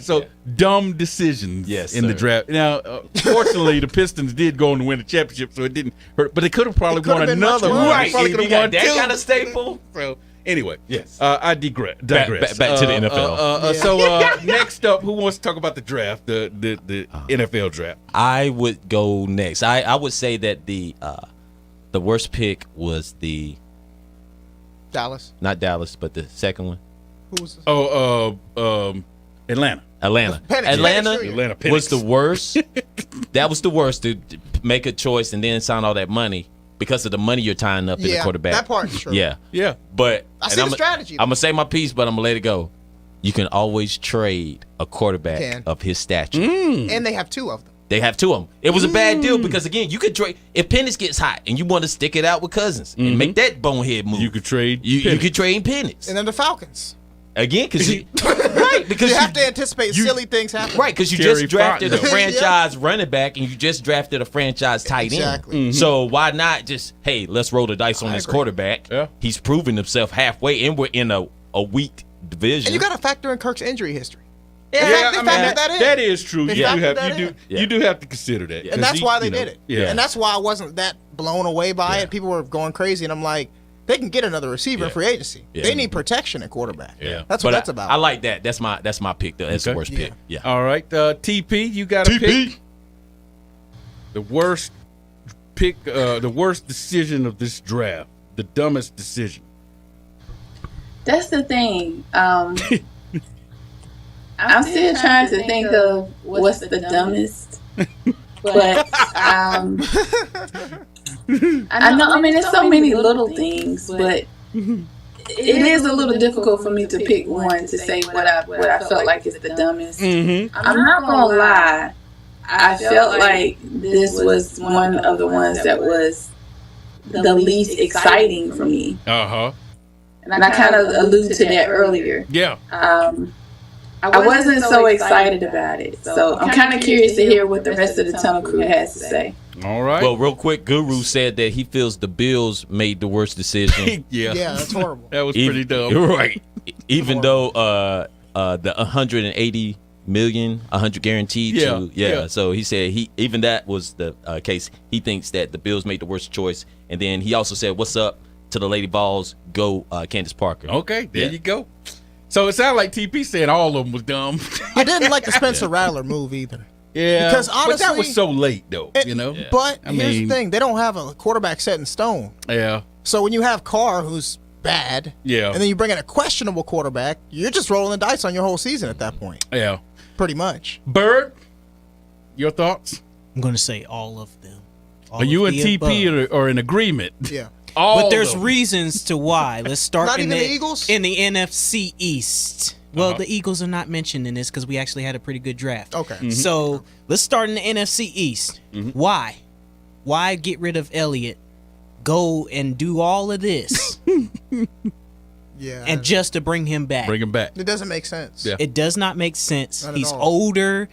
So dumb decisions in the draft. Now, fortunately, the Pistons did go on to win the championship, so it didn't hurt. But they could have probably won another one. Right, probably could have won that 2. kind of staple. So anyway, yes, I digress. Back to the NFL. So next up, who wants to talk about the draft, the NFL draft? I would go next. I would say that the worst pick was the Dallas. Not Dallas, but the second one. Who was this? Atlanta. Atlanta was the worst. That was the worst to make a choice and then sign all that money. Because of the money you're tying up in the quarterback. That part is true. Yeah. But I see the strategy. I'm going to say my piece, but I'm going to let it go. You can always trade a quarterback of his stature. And they have 2 of them. They have 2 of them. It was a bad deal because, again, you could trade. If Penix gets hot and you want to stick it out with Cousins and make that bonehead move. You could trade You could trade Penix. And then the Falcons. Again, because you have to anticipate silly things happening. Right, because you just drafted a franchise running back and you just drafted a franchise tight end. Exactly. So why not just, hey, let's roll the dice on this quarterback. Yeah. He's proven himself halfway, and we're in a weak division. And you got to factor in Kirk's injury history. That is true. You do have to consider that. And that's why they did it. Yeah. And that's why I wasn't that blown away by it. People were going crazy, and I'm like, they can get another receiver in free agency. Yeah. They need protection at quarterback. Yeah. That's what that's about. I like that. That's my pick, though. That's the worst pick. Yeah. All right. TP, you got a pick? The worst pick, the worst decision of this draft. The dumbest decision. That's the thing. I'm still trying to think of what's the dumbest. But I know, there's so many little things, but it is a little difficult for me to pick one to say what I felt like is the dumbest. I'm not gonna lie, I felt like this was one of the ones that was the least exciting for me. and I kind of alluded to that earlier. Yeah. I wasn't so excited about it, so I'm kind of curious to hear what the rest of the Tunnel Crew has to say. All right. Well, real quick, Guru said that he feels the Bills made the worst decision. Yeah, that's horrible. That was pretty dumb. Right. Even though the 180 million, 100 guaranteed to, Yeah. So he said even that was the case. He thinks that the Bills made the worst choice. And then he also said, "What's up to the Lady Vols? Go Candace Parker." Okay, there you go. So it sounded like TP said all of them was dumb. I didn't like the Spencer Rattler move either. Yeah, because honestly, but that was so late though. You know. But I here's mean, the thing: they don't have a quarterback set in stone. Yeah. So when you have Carr, who's bad, Yeah. and then you bring in a questionable quarterback, you're just rolling the dice on your whole season at that point. Yeah. Pretty much. Bird, your thoughts? I'm going to say all of them. Are you and TP are in agreement? Yeah. But there's reasons to why. Let's start Not in even the the Eagles? in the NFC East. Well, the Eagles are not mentioned in this because we actually had a pretty good draft. Okay. Mm-hmm. So let's start in the NFC East. Why? Why get rid of Elliott? Go and do all of this. Yeah. And just to bring him back. Bring him back. It doesn't make sense. Yeah. It does not make sense. Not at He's all. older.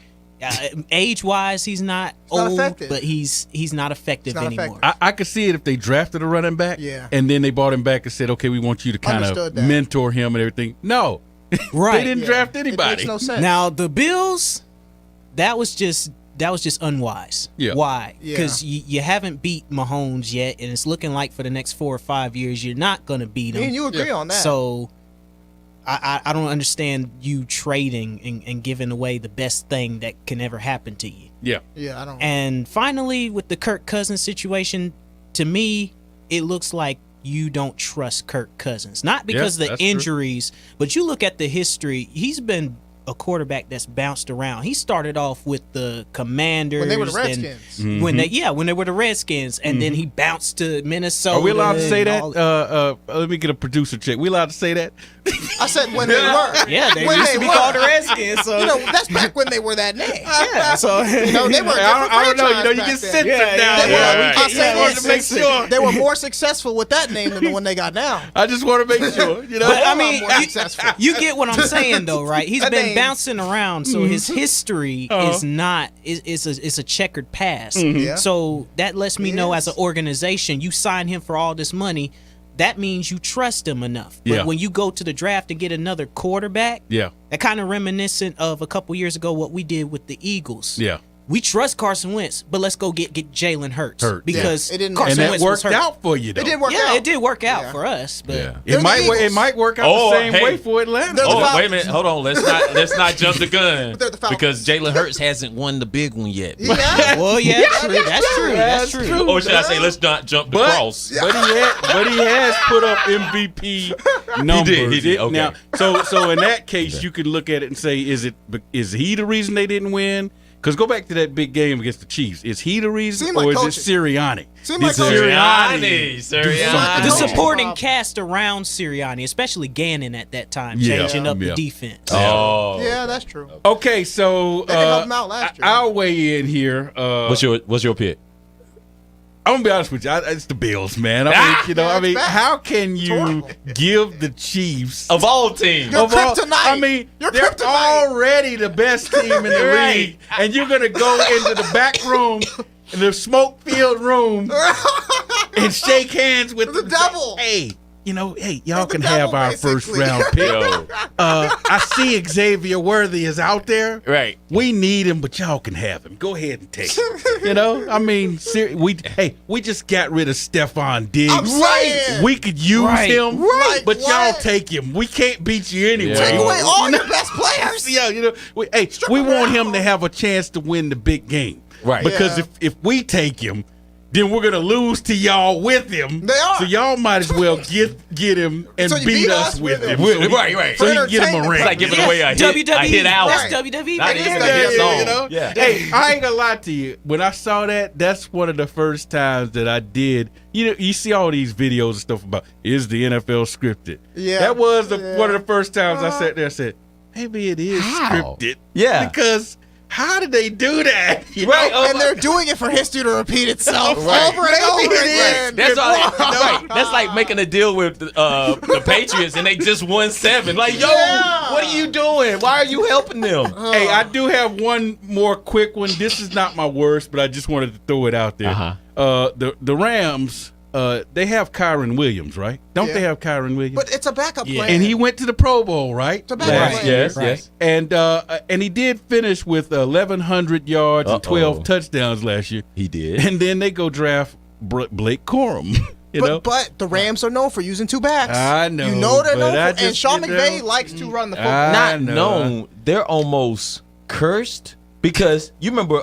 Age-wise, he's not not old, effective. but he's not effective not anymore. effective. I could see it if they drafted a running back, and then they brought him back and said, "Okay, we want you to kind of Understood that. mentor him and everything." No, Right. they didn't draft anybody. It makes no sense. Now the Bills, that was just unwise. Yeah. Why? Yeah. Because you haven't beat Mahomes yet, and it's looking like for the next 4 or 5 years you're not going to beat him. Me and you agree on that. So I don't understand you trading and giving away the best thing that can ever happen to you. Yeah. Yeah, I don't. And finally, with the Kirk Cousins situation, to me, it looks like you don't trust Kirk Cousins. Not because of the that's true. injuries, but you look at the history. He's been a quarterback that's bounced around. He started off with the Commanders When they were the and Redskins. when they were the Redskins, and then he bounced to Minnesota. Are we allowed to say and that? all Let me get a producer check. We allowed to say that? I said when they were. Yeah, they When used to be were. called the Redskins. So You know, that's back when they were that name. yeah, so You know, they were. a I don't know. different You know, you franchise get back then. censored down They here. were- Right. I said I wanted to make sure. They were more successful with that name than the one they got now. I just want to make sure. You know, But I Hold on, mean, more successful. you get what I'm saying, though, right? He's That been name- bouncing around, so his history is not is a checkered past. Yeah. So that lets me It know, is. as an organization, you sign him for all this money. That means you trust him enough. But Yeah. when you go to the draft and get another quarterback, yeah, that kind of reminiscent of a couple years ago what we did with the Eagles. yeah. We trust Carson Wentz, but let's go get Jalen Hurts. Hurts. Because Yeah. It didn't- Carson And that Wentz was worked hurt. out for you, though. It did work Yeah, out. it did work out Yeah. for us, but It They're the might Eagles. work out Oh, the same hey. way for Atlanta. They're the Oh, Falcons. wait a minute. Hold on. Let's not jump the gun But they're the Falcons. because Jalen Hurts hasn't won the big one yet. Yeah. well, yeah, that's true. That's true. Or should I say, let's not jump the cross? But he has put up MVP numbers. He did. Okay. Now, so in that case, you could look at it and say, is he the reason they didn't win? Because go back to that big game against the Chiefs. Is he the reason, Seemed like or coaching. is it Sirianni? Seemed like Did coaching. Sirianni. The Oh. supporting cast around Sirianni, especially Gannon at that time, Yeah. changing up Yeah. the defense. Oh, Yeah, that's true. Okay, so They can help him out last year. I'll weigh in here. what's your pick? I'm gonna be honest with you. It's the Bills, man. I mean, bad. how can you horrible. give the Chiefs Of all teams. Your of all- kryptonite. I mean, Your they're kryptonite. already the best team in the Right. league, and you're gonna go into the back room, in the smoke-filled room, and shake hands with The them. devil. Hey, y'all The can devil, have our basically. first-round pick. Yo, I see Xavier Worthy is out there. right. We need him, but y'all can have him. Go ahead and take him. I mean, we just got rid of Stephon Diggs. I'm saying. We could use Right. him, Right. but y'all What? take him. We can't beat you anyway. Yeah. Take away all your best players. Yeah, we want him to have a chance to win the big game. Right. Because Yeah. if we take him, then we're gonna lose to y'all with him. They are. So y'all might as well get him and So you beat beat us us with with him. him. So he- Right. So For he can get him a entertainment. ring. It's like giving away a hit WWE. out. That's Right. WWE. Not baby. even Yeah, a hit yeah, song. Yeah. Yeah. Hey, I ain't gonna lie to you. When I saw that, that's one of the first times that I did. You see all these videos and stuff about, is the NFL scripted? Yeah. That was Yeah. one of the first times I sat there and said, maybe it is How? scripted. Yeah. Because how did they do that? Right, and they're doing it for history to repeat itself Right. over and over again. That's all. Right. That's like making a deal with the Patriots, and they just won 7. Like, yo, what are you doing? Why are you helping them? Hey, I do have one more quick one. This is not my worst, but I just wanted to throw it out there. The Rams, they have Kyron Williams, right? Don't they have Kyron Williams? But it's a backup plan. And he went to the Pro Bowl, right? It's a backup plan. Yes. And he did finish with 1,100 yards and 12 touchdowns last year. He did. And then they go draft Blake Corum. You know? But the Rams are known for using 2 backs. I know. You know they're known but for, and Sean McVay likes to run the football. Not known. They're almost cursed because you remember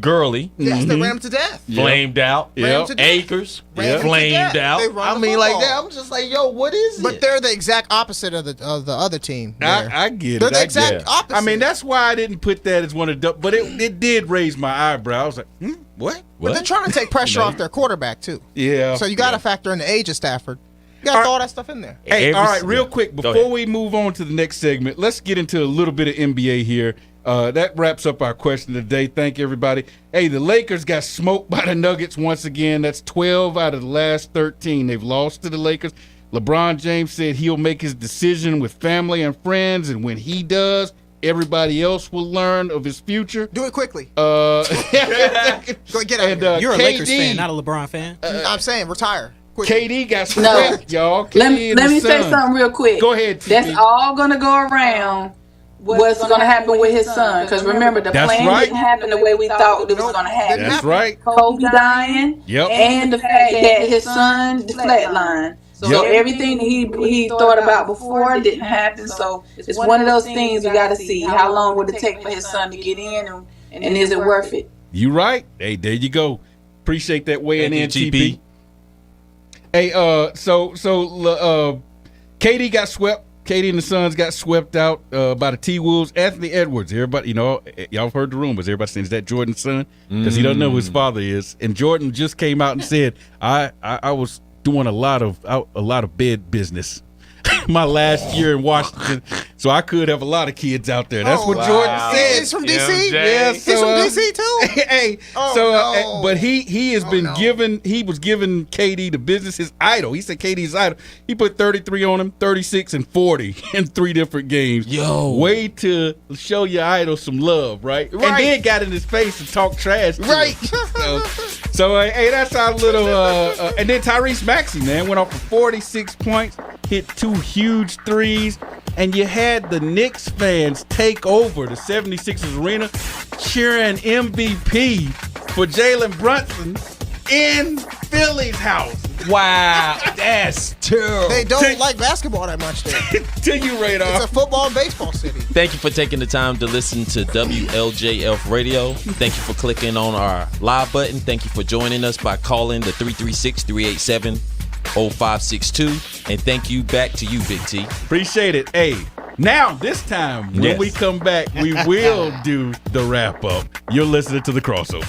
Gurley. Yes, they ran him to death. Flamed out. Ran him to death. Acres. Ran him to Flamed death. out. They run I the mean, like football. that. I'm just like, yo, what is it? But they're the exact opposite of the other team. I get it. They're the I exact get it. opposite. I mean, that's why I didn't put that as one of the. But it did raise my eyebrow. I was like, what? But they're trying to take pressure off their quarterback too. Yeah. So you got to factor in the age of Stafford. You got to throw all that stuff in there. Hey, all right, real quick, before we move on to the next segment, let's get into a little bit of NBA here. That wraps up our question of the day. Thank you, everybody. Hey, the Lakers got smoked by the Nuggets once again. That's 12 out of the last 13. They've lost to the Lakers. LeBron James said he'll make his decision with family and friends, and when he does, everybody else will learn of his future. Do it quickly. Go get out of here. You're a KD, Lakers fan, not a LeBron fan. I'm saying retire. Quickly. KD got swept, y'all. Let me say something real quick. Go ahead, TP. That's all going to go around what's going to happen with his son. Because remember, the plan didn't happen the way we thought it was going to happen. That's right. Kobe dying, and the fact that his son flatlined. So everything he thought about before didn't happen. So it's one of those things we got to see. How long would it take for his son to get in, and is it worth it? You right. Hey, there you go. Appreciate that weighing in, TP. Hey, so KD got swept. KD and the Suns got swept out by the T-Wolves. Anthony Edwards, everybody, y'all have heard the rumors. Everybody saying, is that Jordan's son? Because he doesn't know who his father is. And Jordan just came out and said, I was doing a lot of bed business my last year in Washington, so I could have a lot of kids out there. That's what Jordan said. He's from DC. Yeah, He's from DC too. Hey, but he has been given. He was giving KD the business, his idol. He said KD's idol. He put 33 on him, 36 and 40 in 3 different games. Way to show your idol some love, right? And then got in his face and talk trash, right? So hey, that's our little. And then Tyrese Maxey, man, went off for 46 points, hit 2 huge threes, and you had the Knicks fans take over the 76ers arena cheering MVP for Jalen Brunson in Philly's house. Wow, that's terrible. They don't like basketball that much there. Till you, Radar. It's a football and baseball city. Thank you for taking the time to listen to WLJF Radio. Thank you for clicking on our live button. Thank you for joining us by calling the 336-387-0562. And thank you back to you, Big T. Appreciate it. Hey, now this time when we come back, we will do the wrap up. You're listening to The Crossover.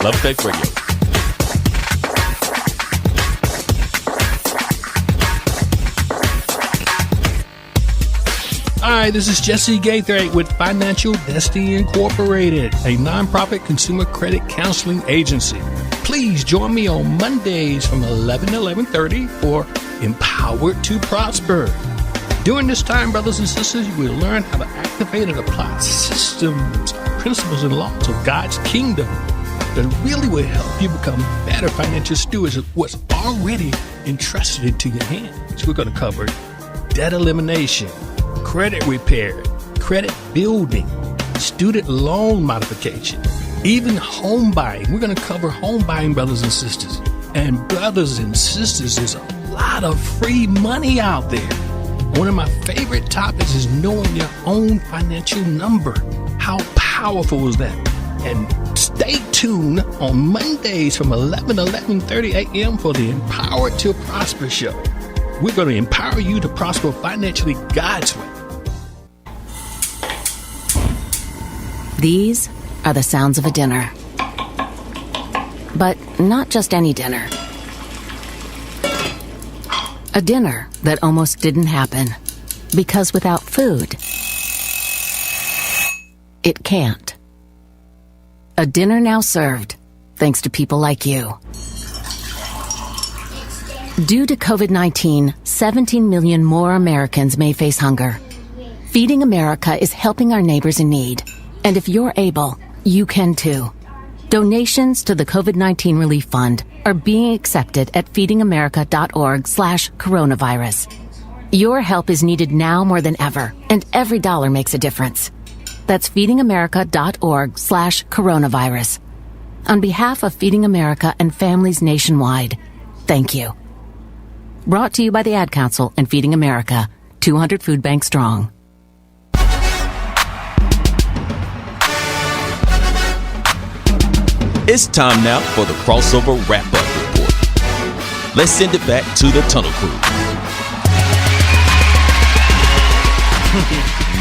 Love Faith Radio. Hi, this is Jesse Gaithright with Financial Destiny Incorporated, a nonprofit consumer credit counseling agency. Please join me on Mondays from 11 to 11:30 for Empowered to Prosper. During this time, brothers and sisters, you will learn how to activate and apply systems, principles, and laws of God's kingdom that really will help you become better financial stewards of what's already entrusted into your hands. We're going to cover debt elimination, credit repair, credit building, student loan modification, even home buying. We're going to cover home buying, brothers and sisters. And brothers and sisters, there's a lot of free money out there. One of my favorite topics is knowing your own financial number. How powerful is that? And stay tuned on Mondays from 11 to 11:30 a.m. for the Empowered to Prosper show. We're going to empower you to prosper financially God's way. These are the sounds of a dinner. But not just any dinner. A dinner that almost didn't happen. Because without food, it can't. A dinner now served, thanks to people like you. Due to COVID-19, 17 million more Americans may face hunger. Feeding America is helping our neighbors in need. And if you're able, you can too. Donations to the COVID-19 Relief Fund are being accepted at feedingamerica.org/coronavirus. Your help is needed now more than ever, and every dollar makes a difference. That's feedingamerica.org/coronavirus. On behalf of Feeding America and families nationwide, thank you. Brought to you by the Ad Council and Feeding America, 200 Food Banks strong. It's time now for the crossover wrap-up report. Let's send it back to the Tunnel Crew.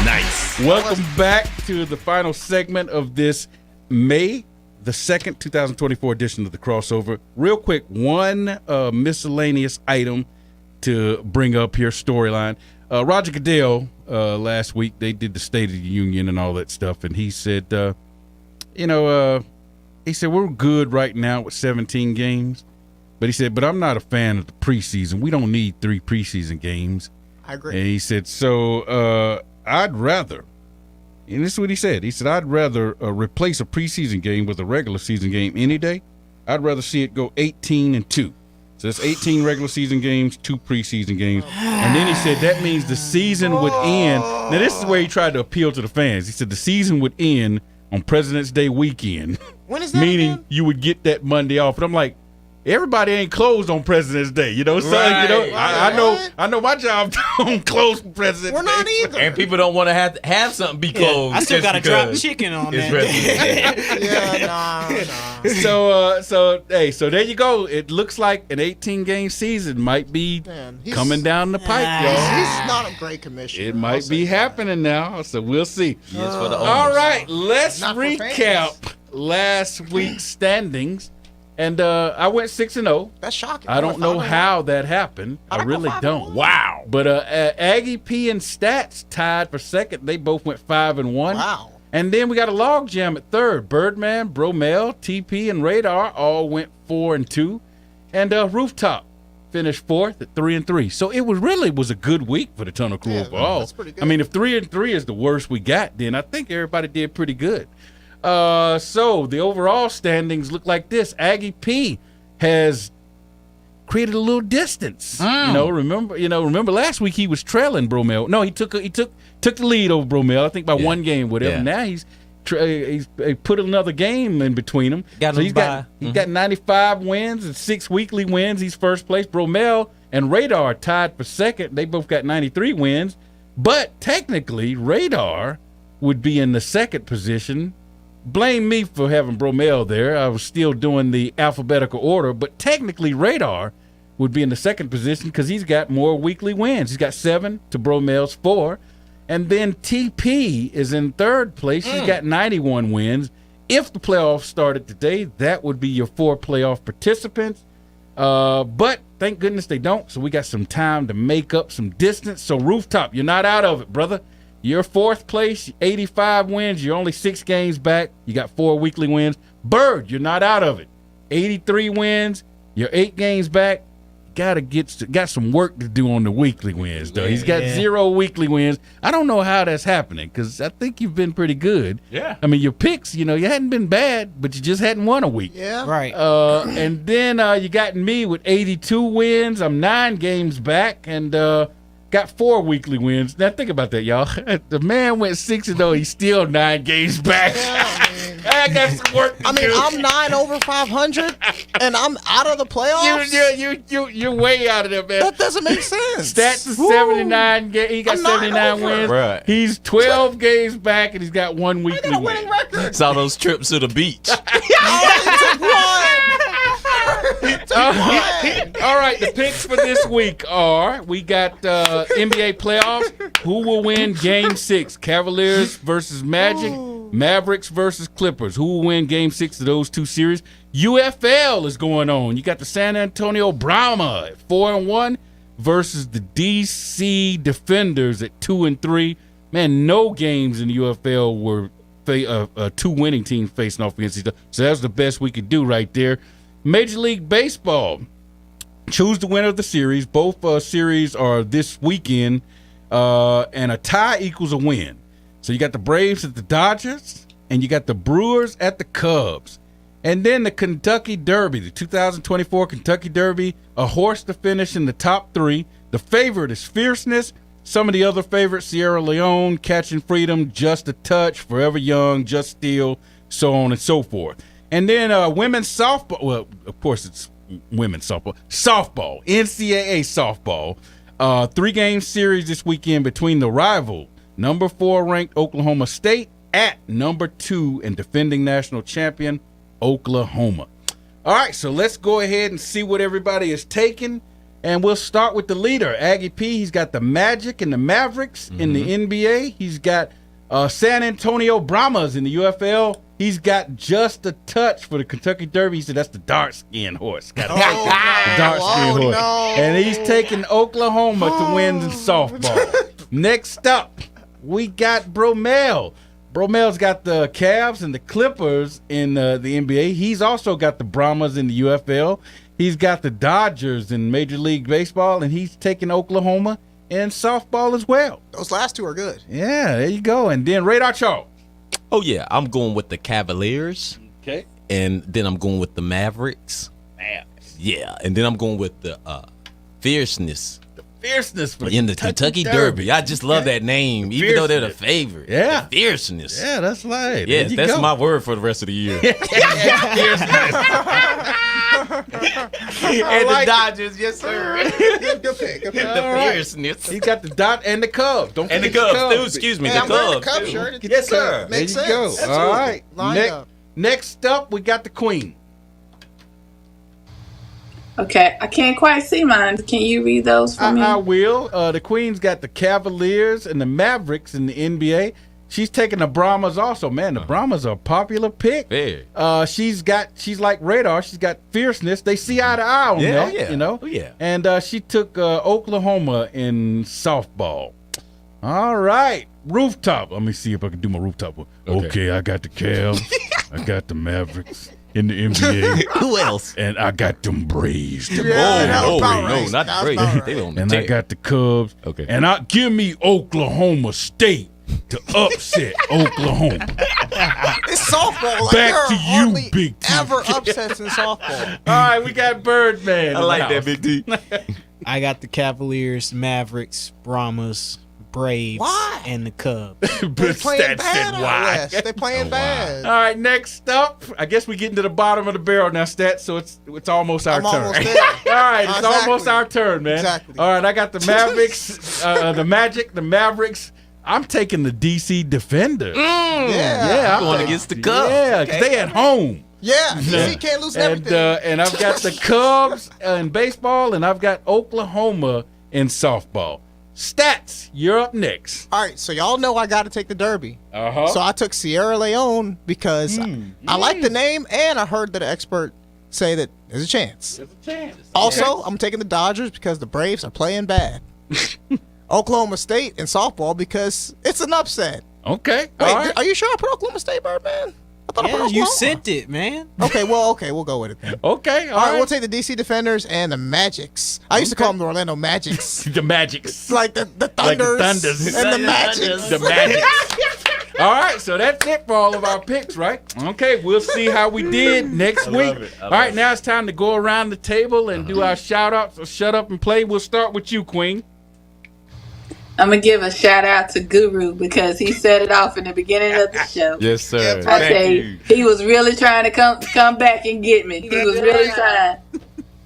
Nice. Welcome back to the final segment of this May the 2nd, 2024 edition of the crossover. Real quick, one miscellaneous item to bring up here, storyline. Roger Goodell, last week, they did the State of the Union and all that stuff, and he said, he said, we're good right now with 17 games, but he said, but I'm not a fan of the preseason. We don't need 3 preseason games. I agree. And he said, so I'd rather, and this is what he said. He said, I'd rather replace a preseason game with a regular season game any day. I'd rather see it go 18-2. So it's 18 regular season games, 2 preseason games. And then he said that means the season would end. Now, this is where he tried to appeal to the fans. He said the season would end on President's Day weekend. When is that Meaning again? you would get that Monday off. And I'm like, everybody ain't closed on President's Day, so I know my job don't close for President's Day. We're not either. And people don't want to have something be closed. I still just got to drop because chicken on it's that. President's Day. So there you go. It looks like an 18-game season might be coming down the pipe, y'all. He's not a great commissioner. It might be happening now, so we'll see. Yes, for the All owners. right, let's Not for recap last week's standings. And I went 6-0. That's shocking. I don't know how that happened. I really don't. Wow. But Aggie P and Stats tied for second. They both went 5-1. Wow. And then we got a log jam at third. Birdman, Bromel, TP, and Radar all went 4-2. And Rooftop finished fourth at 3-3. So it was a good week for the Tunnel Crew overall. That's pretty good. I mean, if 3-3 is the worst we got, then I think everybody did pretty good. So the overall standings look like this. Aggie P has created a little distance. Remember last week he was trailing Bromel. No, he took the lead over Bromel, I think by one game, whatever. Yeah. Now he's put another game in between them. He's got 95 wins and 6 weekly wins. He's first place. Bromel and Radar tied for second. They both got 93 wins. But technically, Radar would be in the second position. Blame me for having Bromel there. I was still doing the alphabetical order, but technically Radar would be in the second position because he's got more weekly wins. He's got 7 to Bromel's 4. And then TP is in third place. He's got 91 wins. If the playoffs started today, that would be your 4 playoff participants. But thank goodness they don't, so we got some time to make up some distance. So Rooftop, you're not out of it, brother. You're fourth place, 85 wins. You're only 6 games back. You got 4 weekly wins. Bird, you're not out of it. 83 wins. You're 8 games back. Got some work to do on the weekly wins, though. He's got 0 weekly wins. I don't know how that's happening because I think you've been pretty good. Yeah. I mean, your picks, you hadn't been bad, but you just hadn't won a week. Yeah. Right. And then you got me with 82 wins. I'm 9 games back and got 4 weekly wins. Now think about that, y'all. The man went 6-0. He's still 9 games back. I got some work to do. I mean, I'm 9 over 500, and I'm out of the playoffs. You're way out of there, man. That doesn't make sense. Stats is 79. He got 79 wins. Right. He's 12 games back, and he's got 1 weekly win. Saw those trips to the beach. All right, the picks for this week are we got NBA playoffs. Who will win Game 6? Cavaliers versus Magic, Mavericks versus Clippers. Who will win Game 6 of those 2 series? UFL is going on. You got the San Antonio Brahma at 4-1 versus the DC Defenders at 2-3. Man, no games in the UFL were two winning teams facing off against each other. So that's the best we could do right there. Major League Baseball. Choose the winner of the series. Both series are this weekend, and a tie equals a win. So you got the Braves at the Dodgers, and you got the Brewers at the Cubs. And then the Kentucky Derby, the 2024 Kentucky Derby, a horse to finish in the top 3. The favorite is Fierceness. Some of the other favorites, Sierra Leone, Catching Freedom, Just a Touch, Forever Young, Just Steel, so on and so forth. And then women's softball, well, of course it's women's softball, NCAA softball, 3-game series this weekend between the rival number 4 ranked Oklahoma State at number 2 and defending national champion Oklahoma. All right, so let's go ahead and see what everybody is taking, and we'll start with the leader, Aggie P. He's got the Magic and the Mavericks in the NBA. He's got San Antonio Brahmas in the UFL. He's got Just a Touch for the Kentucky Derby. He said that's the dark-skinned horse. Got the dark-skinned horse. No. And he's taking Oklahoma to win in softball. Next up, we got Bromell. Bromel's got the Cavs and the Clippers in the NBA. He's also got the Brahmas in the UFL. He's got the Dodgers in Major League Baseball, and he's taking Oklahoma in softball as well. Those last two are good. Yeah, there you go. And then Radar Chalk. Oh, yeah. I'm going with the Cavaliers. Okay. And then I'm going with the Mavericks. Yeah. And then I'm going with the Fierceness. Fierceness for in the Kentucky Derby. I just love that name, even though they're the favorite. Yeah. The Fierceness. Yeah, that's right. Yeah, that's my word for the rest of the year. And the Dodgers, yes, sir. Good pick. The Fierceness. He got the Dot and the Cubs. Don't and the forget Cubs, too. Excuse me, Hey, the I'm wearing Cubs. the Cubs shirt. Yes, sir. Makes there you sense. go. Absolutely. All right. Line up. Next up, we got the Queen. Okay, I can't quite see mine. Can you read those for me? I will. The Queen's got the Cavaliers and the Mavericks in the NBA. She's taking the Brahmas also. Man, the Brahmas are a popular pick. Very. She's like Radar. She's got Fierceness. They see eye to eye on that, yeah. you know. Oh, yeah. And she took Oklahoma in softball. All right. Rooftop. Let me see if I can do my rooftop one. Okay, I got the Cavs. I got the Mavericks in the NBA. Who else? And I got them Braves. No, not the Braves. They don't. And I got the Cubs. Okay. And give me Oklahoma State to upset Oklahoma. It's softball. Like, Back to you, hardly Big T. ever upsets in softball. All right, we got Birdman. I like that, Big T. I got the Cavaliers, Mavericks, Brahmas, Braves, Why? and the Cubs. They're playing bad out west. They're playing bad. All right, next up, I guess we're getting to the bottom of the barrel now, Stats, so it's almost our turn. Almost there. All right, it's Exactly. almost our turn, man. Exactly. All right, I got the Mavericks, the Magic, the Mavericks. I'm taking the DC Defenders. Yeah. I'm going against the Cubs. Yeah, because they at home. Yeah. DC can't lose And everything. and I've got the Cubs in baseball, and I've got Oklahoma in softball. Stats, you're up next. All right, so y'all know I got to take the Derby. Uh-huh. So I took Sierra Leone because I like the name, and I heard that an expert say that there's a chance. There's a chance. Also, I'm taking the Dodgers because the Braves are playing bad. Oklahoma State in softball because it's an upset. Okay. Wait, All right. are you sure I put Oklahoma State, Birdman? I thought I put Yeah, Oklahoma. you sent it, man. Okay, we'll go with it then. Okay. All right, we'll take the DC Defenders and the Magics. I used to call them the Orlando Magics. The Magics. It's like the Thunders, Like the Thunders. and the Magics. The Magics. All right, so that's it for all of our picks, right? Okay, we'll see how we did next week. All right, now it's time to go around the table and do our shout-outs. So shut up and play. We'll start with you, Queen. I'm going to give a shout out to Guru because he set it off in the beginning of the show. Yes, sir. I say he was really trying to come back and get me. He was really trying.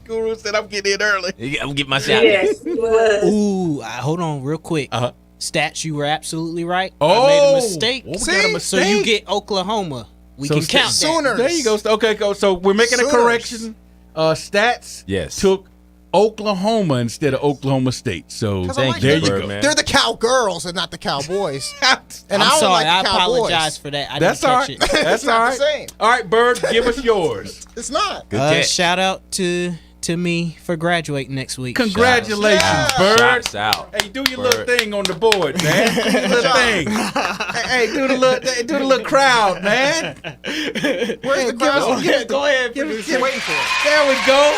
Guru said I'm getting in early. I'm getting my shot. Yes, he was. Ooh, hold on real quick. Stats, you were absolutely right. Oh, I made a mistake. we got a So you mistake. get Oklahoma. We So can count that. Sooners. There you go. Okay, go. So we're making Sooners. a correction. Stats Yes. took Oklahoma instead of Oklahoma State. So I like there that. you go. Birdman. They're the Cowgirls and not the Cowboys. And I'm I don't sorry. like the I Cowboys. apologize for that. I That's didn't all catch right. it. That's It's not all the right. same. All right, Bird, give us yours. It's not. Good catch. Shout out to to me for graduating next week. Congratulations, Bird. Shouts out. Hey, do your little thing on the board, man. Do your little thing. Hey, do the little crowd, man. Where's the crowd? Go ahead. Waiting for it. There we go.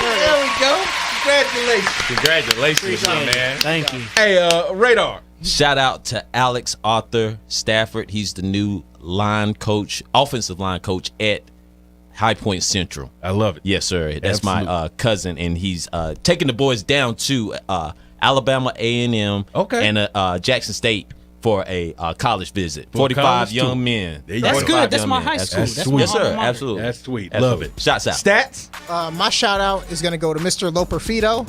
Congratulations. Congratulations, my man. Thank you. Hey, Radar. Shout out to Alex Arthur Stafford. He's the new offensive line coach at High Point Central. I love it. Yes, sir. That's my cousin, and he's taking the boys down to Alabama A&M and Jackson State for a college visit. 45 young men. That's good. That's my high school. That's sweet. Yes, sir. Absolutely. That's sweet. Absolutely. Love it. Shouts out. Stats? My shout out is going to go to Mr. Loperfido.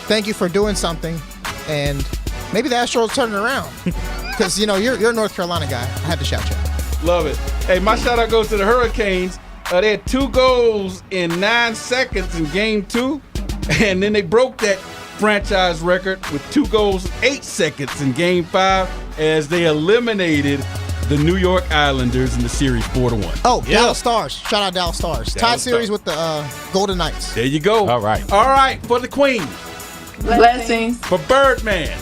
Thank you for doing something, and maybe the Astros turn it around because you're a North Carolina guy. I had to shout you out. Love it. Hey, my shout out goes to the Hurricanes. They had 2 goals in 9 seconds in Game 2, and then they broke that franchise record with 2 goals in 8 seconds in Game 5 as they eliminated the New York Islanders in the series 4-1. Oh, Dallas Stars. Shout out Dallas Stars. Tied series with the Golden Knights. There you go. All right. All right, for the Queen. Blessings. For Birdman.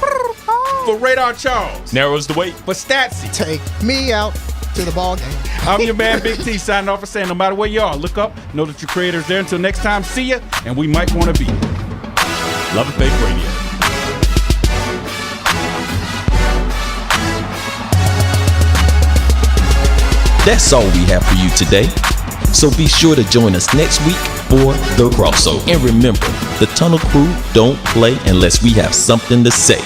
For Radar Charles. Narrows the weight. For Statsy. Take me out to the ball game. I'm your man, Big T, signing off and saying no matter where you are, look up, know that your creator's there. Until next time, see ya, and we might want to be. Love and Faith Radio. That's all we have for you today. So be sure to join us next week for The Crossover. And remember, the Tunnel Crew don't play unless we have something to say.